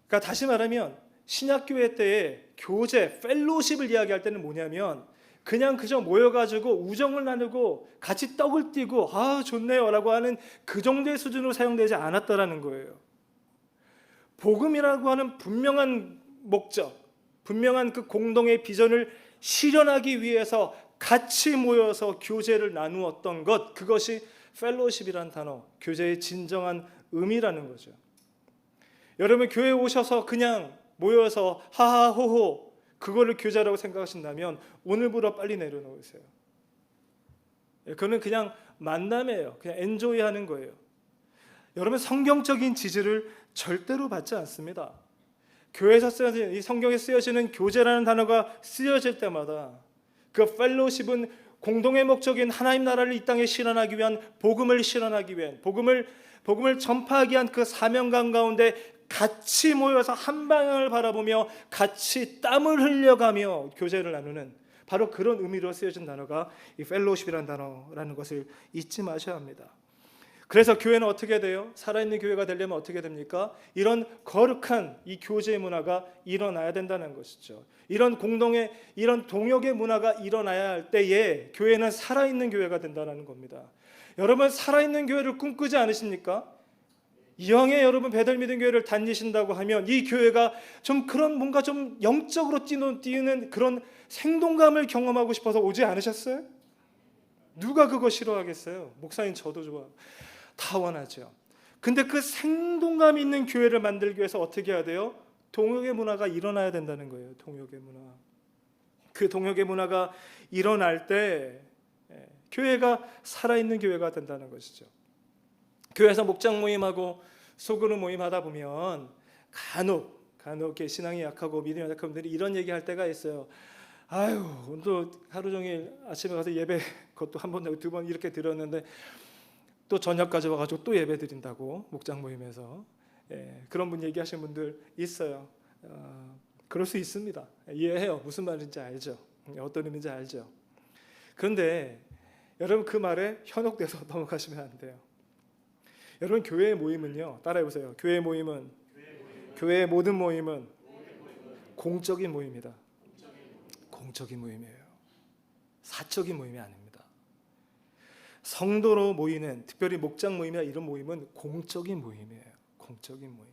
그러니까 다시 말하면 신약교회 때의 교제, 펠로십을 이야기할 때는 뭐냐면 그냥 그저 모여가지고 우정을 나누고 같이 떡을 띄고 좋네요 라고 하는 그 정도의 수준으로 사용되지 않았다라는 거예요. 복음이라고 하는 분명한 목적, 분명한 그 공동의 비전을 실현하기 위해서 같이 모여서 교제를 나누었던 것, 그것이 펠로십이라는 단어, 교제의 진정한 의미라는 거죠. 여러분 교회에 오셔서 그냥 모여서 하하호호 그거를 교제라고 생각하신다면 오늘부터 빨리 내려놓으세요. 그거는 그냥 만남이에요. 그냥 엔조이하는 거예요. 여러분 성경적인 지지를 절대로 받지 않습니다. 교회에서 쓰여진 이 성경에 쓰여지는 교제라는 단어가 쓰여질 때마다 그 펠로십은 공동의 목적인 하나님 나라를 이 땅에 실현하기 위한 복음을 실현하기 위한 복음을 전파하기 위한 그 사명감 가운데 같이 모여서 한 방향을 바라보며 같이 땀을 흘려가며 교제를 나누는 바로 그런 의미로 쓰여진 단어가 이 펠로십이라는 단어라는 것을 잊지 마셔야 합니다. 그래서 교회는 어떻게 돼요? 살아있는 교회가 되려면 어떻게 됩니까? 이런 거룩한 이 교제의 문화가 일어나야 된다는 것이죠. 이런 공동의 이런 동역의 문화가 일어나야 할 때에 교회는 살아있는 교회가 된다는 겁니다. 여러분 살아있는 교회를 꿈꾸지 않으십니까? 이왕에 여러분 베들 믿음 교회를 다니신다고 하면 이 교회가 좀 그런 뭔가 좀 영적으로 뛰는 그런 생동감을 경험하고 싶어서 오지 않으셨어요? 누가 그거 싫어하겠어요? 목사님 저도 좋아. 다 원하죠. 근데 그 생동감 있는 교회를 만들기 위해서 어떻게 해야 돼요? 동역의 문화가 일어나야 된다는 거예요. 동역의 문화. 그 동역의 문화가 일어날 때 교회가 살아있는 교회가 된다는 것이죠. 교회에서 목장 모임하고 소그룹 모임하다 보면 간혹 신앙이 약하고 믿음이 약한 분들이 이런 얘기할 때가 있어요. 오늘도 하루 종일 아침에 가서 예배 그것도 한 번, 두 번 이렇게 드렸는데 또 저녁까지 와가지고 또 예배 드린다고 목장 모임에서 그런 분 얘기하시는 분들 있어요. 그럴 수 있습니다. 이해해요. 무슨 말인지 알죠. 어떤 의미인지 알죠. 그런데 여러분 그 말에 현혹돼서 넘어가시면 안 돼요. 여러분 교회의 모임은요. 따라해보세요. 교회의 모임은 교회의 모든 모임은 공적인 모임이다. 공적인 모임이에요. 사적인 모임이 아닙니다. 성도로 모이는 특별히 목장 모임이나 이런 모임은 공적인 모임이에요. 공적인 모임.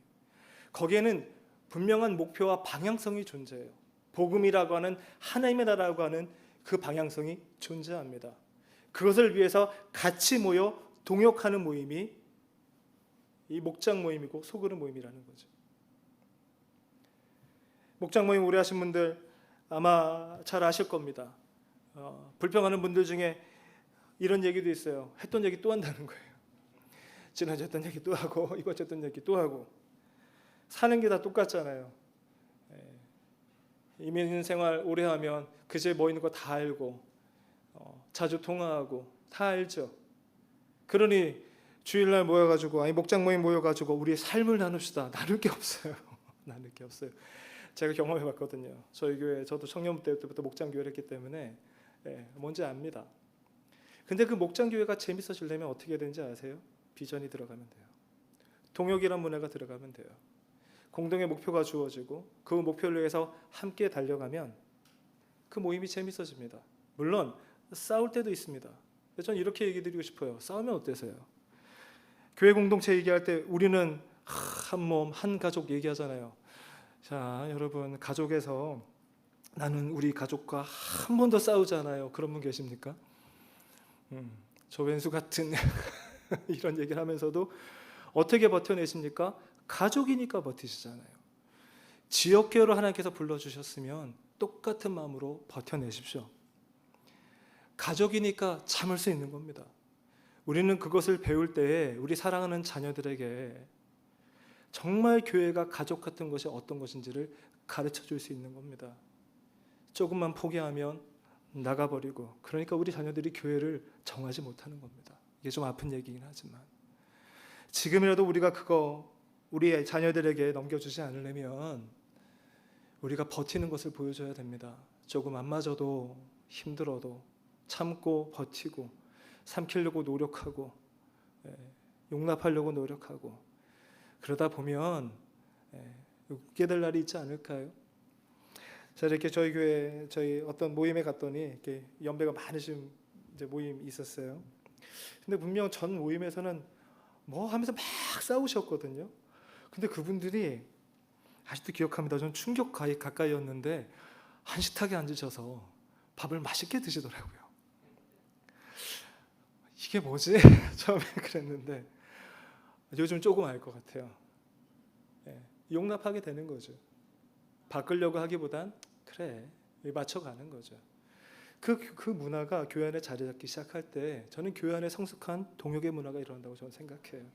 거기에는 분명한 목표와 방향성이 존재해요. 복음이라고 하는 하나님의 나라라고 하는 그 방향성이 존재합니다. 그것을 위해서 같이 모여 동역하는 모임이 이 목장 모임이고 소그룹 모임이라는 거죠. 목장 모임 오래 하신 분들 아마 잘 아실 겁니다. 불평하는 분들 중에 이런 얘기도 있어요. 했던 얘기 또 한다는 거예요. 지난주에 했던 얘기 또 하고 이번 주에 했던 얘기 또 하고 사는 게 다 똑같잖아요. 이민 생활 오래 하면 그제 뭐 있는 거 다 알고 자주 통화하고 다 알죠. 그러니 주일날 모여가지고 목장 모임 모여가지고 우리의 삶을 나눕시다. 나눌 게 없어요. 나눌 게 없어요. 제가 경험해봤거든요. 저희 교회 저도 청년부 때부터 목장 교회를 했기 때문에 뭔지 압니다. 근데 그 목장 교회가 재밌어지려면 어떻게 되는지 아세요? 비전이 들어가면 돼요. 동역이란 문화가 들어가면 돼요. 공동의 목표가 주어지고 그 목표를 위해서 함께 달려가면 그 모임이 재밌어집니다. 물론 싸울 때도 있습니다. 저는 이렇게 얘기 드리고 싶어요. 싸우면 어때서요? 교회 공동체 얘기할 때 우리는 한 몸, 한 가족 얘기하잖아요. 자, 여러분 가족에서 나는 우리 가족과 한 번도 싸우지 않아요. 그런 분 계십니까? 저 왼수 같은 이런 얘기를 하면서도 어떻게 버텨내십니까? 가족이니까 버티시잖아요. 지역교회로 하나님께서 불러주셨으면 똑같은 마음으로 버텨내십시오. 가족이니까 참을 수 있는 겁니다. 우리는 그것을 배울 때에 우리 사랑하는 자녀들에게 정말 교회가 가족 같은 것이 어떤 것인지를 가르쳐 줄 수 있는 겁니다. 조금만 포기하면 나가버리고 그러니까 우리 자녀들이 교회를 정하지 못하는 겁니다. 이게 좀 아픈 얘기긴 하지만 지금이라도 우리가 그거 우리 자녀들에게 넘겨주지 않으려면 우리가 버티는 것을 보여줘야 됩니다. 조금 안 맞아도 힘들어도 참고 버티고 삼키려고 노력하고 용납하려고 노력하고 그러다 보면 웃게 될 날이 있지 않을까요? 자, 이렇게 저희 교회 저희 어떤 모임에 갔더니 이렇게 연배가 많으신 이제 모임이 있었어요. 근데 분명 전 모임에서는 뭐 하면서 막 싸우셨거든요. 근데 그분들이 아직도 기억합니다. 저는 충격 가까이였는데 한식탁에 앉으셔서 밥을 맛있게 드시더라고요. 이게 뭐지? 처음에 그랬는데 요즘 조금 알 것 같아요. 용납하게 되는 거죠. 바꾸려고 하기보단 그래 맞춰가는 거죠. 그 문화가 교회 안에 자리 잡기 시작할 때 저는 교회 안에 성숙한 동역의 문화가 일어난다고 저는 생각해요.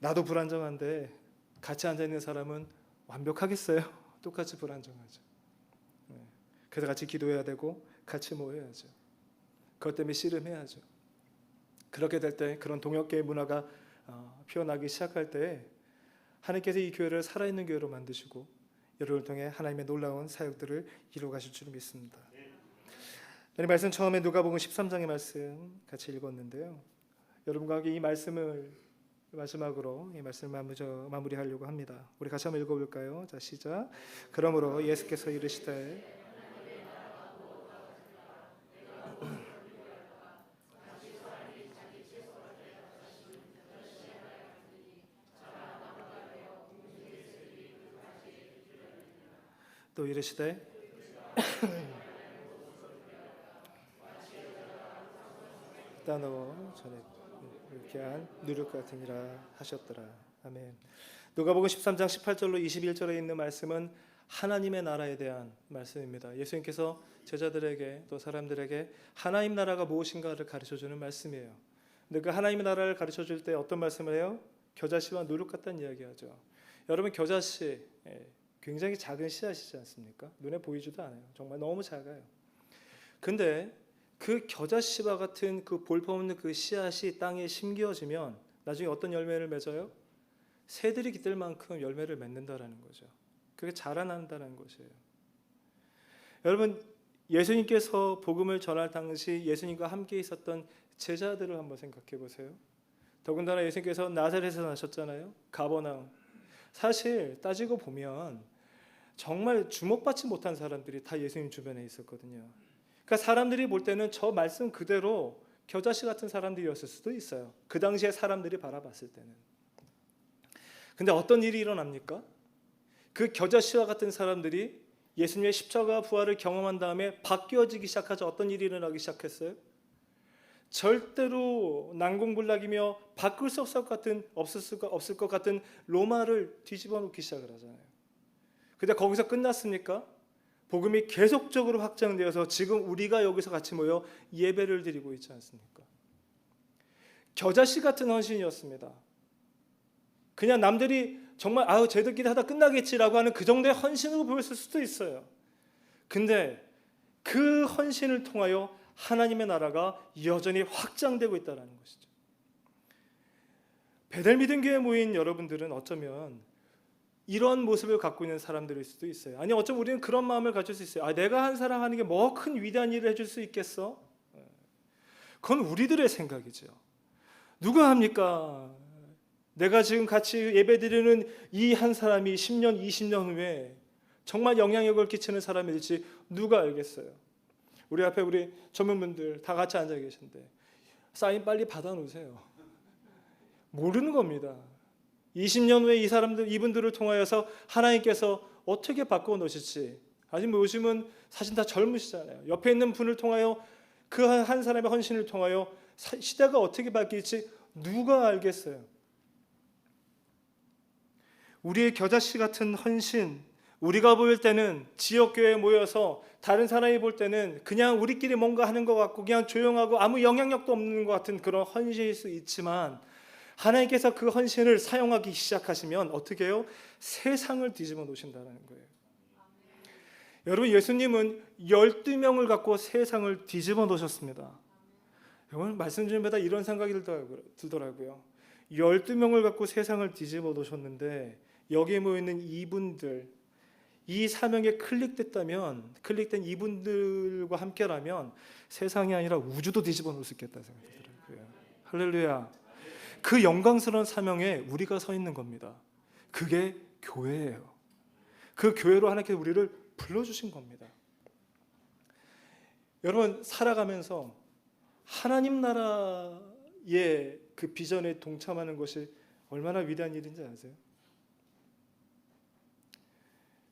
나도 불안정한데 같이 앉아있는 사람은 완벽하겠어요? 똑같이 불안정하죠. 그래서 같이 기도해야 되고 같이 모여야죠. 그것 때문에 씨름해야죠. 그렇게 될 때 그런 동역계의 문화가 피어나기 시작할 때 하나님께서 이 교회를 살아있는 교회로 만드시고 여러분을 통해 하나님의 놀라운 사역들을 이루어가실 줄 믿습니다. 이 말씀 처음에 누가복음 13장의 말씀 같이 읽었는데요. 여러분과 함께 이 말씀을 마지막으로 이 말씀을 마무리하려고 합니다. 우리 같이 한번 읽어볼까요? 자, 시작. 그러므로 예수께서 이르시되 또 이르시되 따너 전에 이렇게 한 누룩 같으니라 하셨더라. 아멘. 누가복음 13장 18절로 21절에 있는 말씀은 하나님의 나라에 대한 말씀입니다. 예수님께서 제자들에게 또 사람들에게 하나님 나라가 무엇인가를 가르쳐주는 말씀이에요. 근데 그 하나님의 나라를 가르쳐줄 때 어떤 말씀을 해요? 겨자씨와 누룩 같다는 이야기하죠. 여러분 겨자씨 굉장히 작은 씨앗이지 않습니까? 눈에 보이지도 않아요. 정말 너무 작아요. 근데 그 겨자씨와 같은 그 볼품없는 그 씨앗이 땅에 심겨지면 나중에 어떤 열매를 맺어요? 새들이 깃들 만큼 열매를 맺는다라는 거죠. 그게 자라난다는 것이에요. 여러분 예수님께서 복음을 전할 당시 예수님과 함께 있었던 제자들을 한번 생각해 보세요. 더군다나 예수님께서 나사렛에서 나셨잖아요. 가버나움. 사실 따지고 보면 정말 주목받지 못한 사람들이 다 예수님 주변에 있었거든요. 그러니까 사람들이 볼 때는 저 말씀 그대로 겨자씨 같은 사람들이었을 수도 있어요. 그 당시에 사람들이 바라봤을 때는. 근데 어떤 일이 일어납니까? 그 겨자씨와 같은 사람들이 예수님의 십자가 부활을 경험한 다음에 바뀌어지기 시작하죠. 어떤 일이 일어나기 시작했어요? 절대로 난공불락이며 바꿀 수 없을 것 같은 로마를 뒤집어 놓기 시작을 하잖아요. 근데 거기서 끝났습니까? 복음이 계속적으로 확장되어서 지금 우리가 여기서 같이 모여 예배를 드리고 있지 않습니까? 겨자씨 같은 헌신이었습니다. 그냥 남들이 정말 아우 쟤들끼리 하다 끝나겠지라고 하는 그 정도의 헌신으로 보였을 수도 있어요. 근데 그 헌신을 통하여 하나님의 나라가 여전히 확장되고 있다는 것이죠. 베델 믿음 교회에 모인 여러분들은 어쩌면 이런 모습을 갖고 있는 사람들일 수도 있어요. 아니 어쩌면 우리는 그런 마음을 가질 수 있어요. 내가 한 사람 하는 게 뭐 큰 위대한 일을 해줄 수 있겠어? 그건 우리들의 생각이죠. 누가 합니까? 내가 지금 같이 예배드리는 이 한 사람이 10년, 20년 후에 정말 영향력을 끼치는 사람이 될지 누가 알겠어요? 우리 앞에 우리 전문분들 다 같이 앉아 계신데 사인 빨리 받아놓으세요. 모르는 겁니다. 20년 후에 이 사람들, 이분들을 통하여서 하나님께서 어떻게 바꾸어 놓으실지. 아직 요즘은 사실 다 젊으시잖아요. 옆에 있는 분을 통하여 그 한 사람의 헌신을 통하여 시대가 어떻게 바뀔지 누가 알겠어요. 우리의 겨자씨 같은 헌신, 우리가 볼 때는 지역교회에 모여서 다른 사람이 볼 때는 그냥 우리끼리 뭔가 하는 것 같고 그냥 조용하고 아무 영향력도 없는 것 같은 그런 헌신일 수 있지만 하나님께서 그 헌신을 사용하기 시작하시면 어떻게 해요? 세상을 뒤집어 놓으신다는 거예요. 여러분, 예수님은 12명을 갖고 세상을 뒤집어 놓으셨습니다. 여러분, 말씀 중에마다 이런 생각이 들더라고요. 12명을 갖고 세상을 뒤집어 놓으셨는데 여기에 모여있는 이분들, 이 사명에 클릭된 이분들과 함께라면 세상이 아니라 우주도 뒤집어 놓을 수 있겠다 생각이 들어요. 할렐루야. 그 영광스러운 사명에 우리가 서 있는 겁니다. 그게 교회예요. 그 교회로 하나님께서 우리를 불러주신 겁니다. 여러분, 살아가면서 하나님 나라의 그 비전에 동참하는 것이 얼마나 위대한 일인지 아세요?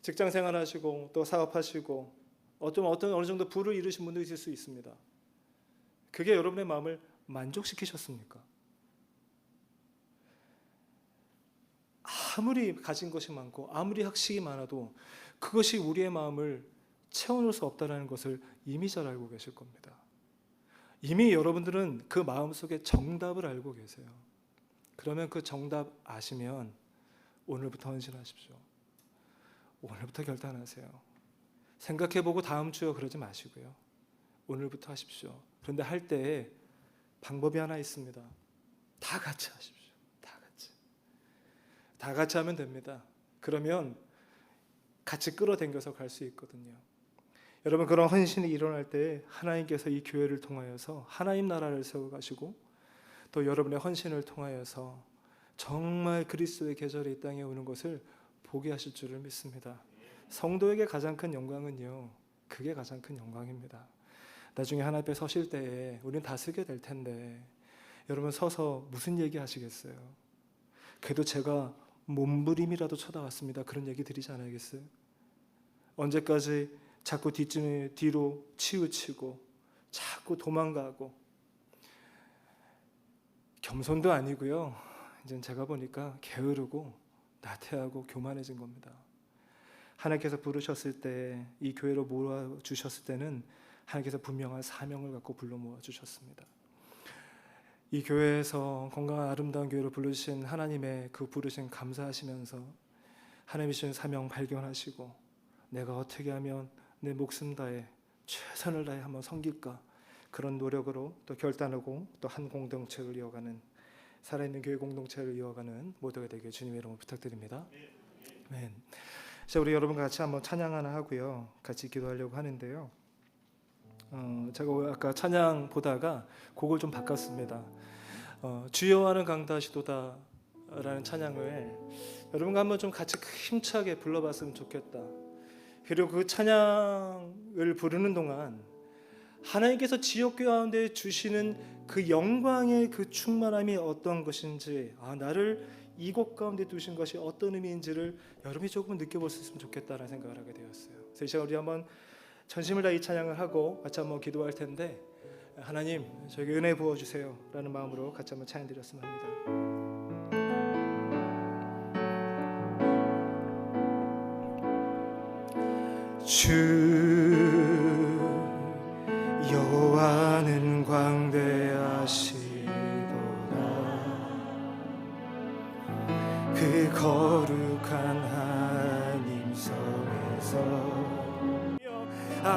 직장 생활하시고 또 사업하시고 어느 정도 부를 이루신 분도 있을 수 있습니다. 그게 여러분의 마음을 만족시키셨습니까? 아무리 가진 것이 많고 아무리 학식이 많아도 그것이 우리의 마음을 채워놓을 수 없다는 것을 이미 잘 알고 계실 겁니다. 이미 여러분들은 그 마음속에 정답을 알고 계세요. 그러면 그 정답 아시면 오늘부터 헌신하십시오. 오늘부터 결단하세요. 생각해보고 다음 주요 그러지 마시고요. 오늘부터 하십시오. 그런데 할 때에 방법이 하나 있습니다. 다 같이 하십시오. 다 같이 하면 됩니다. 그러면 같이 끌어당겨서 갈 수 있거든요. 여러분, 그런 헌신이 일어날 때 하나님께서 이 교회를 통하여서 하나님 나라를 세워가시고 또 여러분의 헌신을 통하여서 정말 그리스도의 계절이 이 땅에 오는 것을 보게 하실 줄을 믿습니다. 성도에게 가장 큰 영광은요, 그게 가장 큰 영광입니다. 나중에 하나님 앞에 서실 때에 우리는 다 쓰게 될 텐데 여러분 서서 무슨 얘기 하시겠어요? 그래도 제가 몸부림이라도 쳐다왔습니다. 그런 얘기 드리지 않아야겠어요? 언제까지 자꾸 뒤로 치우치고 자꾸 도망가고. 겸손도 아니고요. 이제 제가 보니까 게으르고 나태하고 교만해진 겁니다. 하나님께서 부르셨을 때, 이 교회로 모아주셨을 때는 하나님께서 분명한 사명을 갖고 불러 모아주셨습니다. 이 교회에서 건강한 아름다운 교회로 부르신 하나님의 그 부르심 감사하시면서 하나님이 주신 사명 발견하시고 내가 어떻게 하면 내 목숨 다해 최선을 다해 한번 섬길까, 그런 노력으로 또 결단하고 또 한 공동체를 이어가는, 살아있는 교회 공동체를 이어가는 모두가 되게 주님의 이름으로 부탁드립니다. 아멘. 자, 우리 여러분 같이 한번 찬양 하나 하고요, 같이 기도하려고 하는데요. 제가 아까 찬양 보다가 곡을 좀 바꿨습니다. 주여와는 강다시도다 라는 찬양을 여러분과 한번 좀 같이 힘차게 불러봤으면 좋겠다. 그리고 그 찬양을 부르는 동안 하나님께서 지역교회 가운데 주시는 그 영광의 그 충만함이 어떤 것인지, 나를 이곳 가운데 두신 것이 어떤 의미인지를 여러분이 조금 느껴볼 수 있으면 좋겠다라는 생각을 하게 되었어요. 그래서 이 시간 우리 한번 전심을 다해 이 찬양을 하고 같이 한번 기도할 텐데, 하나님 저에게 은혜 부어주세요 라는 마음으로 같이 한번 찬양 드렸으면 합니다. 주 여호와는 광대하시도다. 거룩한 하나님 성에서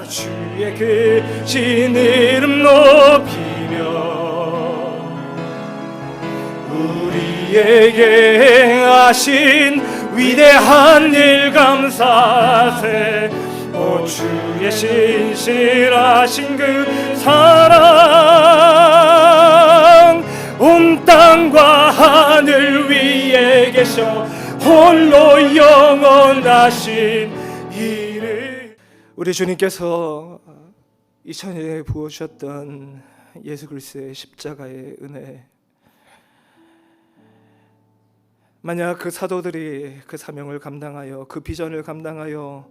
주의 크신 이름 높이며 우리에게 행하신 위대한 일 감사하세. 오 주의 신실하신 그 사랑 온 땅과 하늘 위에 계셔 홀로 영원하신 이름. 우리 주님께서 2000년에 부어주셨던 예수 그리스도의 십자가의 은혜, 만약 그 사도들이 그 사명을 감당하여 그 비전을 감당하여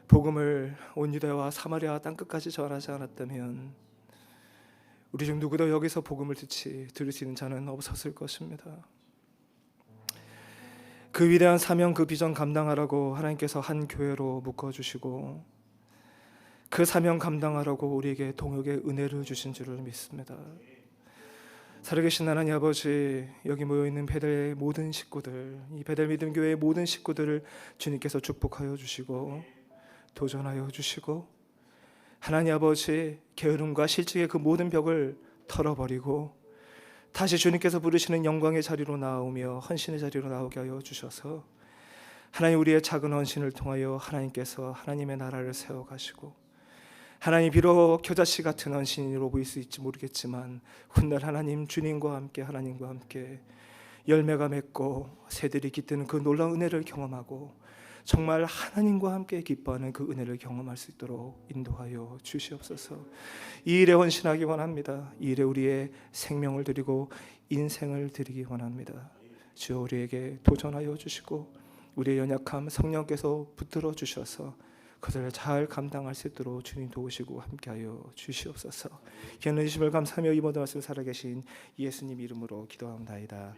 복음을 온 유대와 사마리아 땅끝까지 전하지 않았다면 우리 중 누구도 여기서 복음을 들을 수 있는 자는 없었을 것입니다. 그 위대한 사명, 그 비전 감당하라고 하나님께서 한 교회로 묶어주시고 그 사명 감당하라고 우리에게 동역의 은혜를 주신 줄을 믿습니다. 살아계신 하나님 아버지, 여기 모여있는 베델의 모든 식구들, 이 베델 믿음 교회의 모든 식구들을 주님께서 축복하여 주시고 도전하여 주시고 하나님 아버지, 게으름과 실직의 그 모든 벽을 털어버리고 다시 주님께서 부르시는 영광의 자리로 나오며 헌신의 자리로 나오게 하여 주셔서 하나님, 우리의 작은 헌신을 통하여 하나님께서 하나님의 나라를 세워가시고 하나님, 비록 겨자씨 같은 헌신으로 보일 수 있지 모르겠지만 훗날 하나님 주님과 함께 하나님과 함께 열매가 맺고 새들이 깃드는 그 놀라운 은혜를 경험하고 정말 하나님과 함께 기뻐하는 그 은혜를 경험할 수 있도록 인도하여 주시옵소서. 이 일에 헌신하기 원합니다. 이 일에 우리의 생명을 드리고 인생을 드리기 원합니다. 주여, 우리에게 도전하여 주시고 우리의 연약함 성령께서 붙들어 주셔서 그들을 잘 감당할 수 있도록 주님 도우시고 함께하여 주시옵소서. 귀한 은심을 감사하며 이 모든 말씀 살아계신 예수님 이름으로 기도합니다.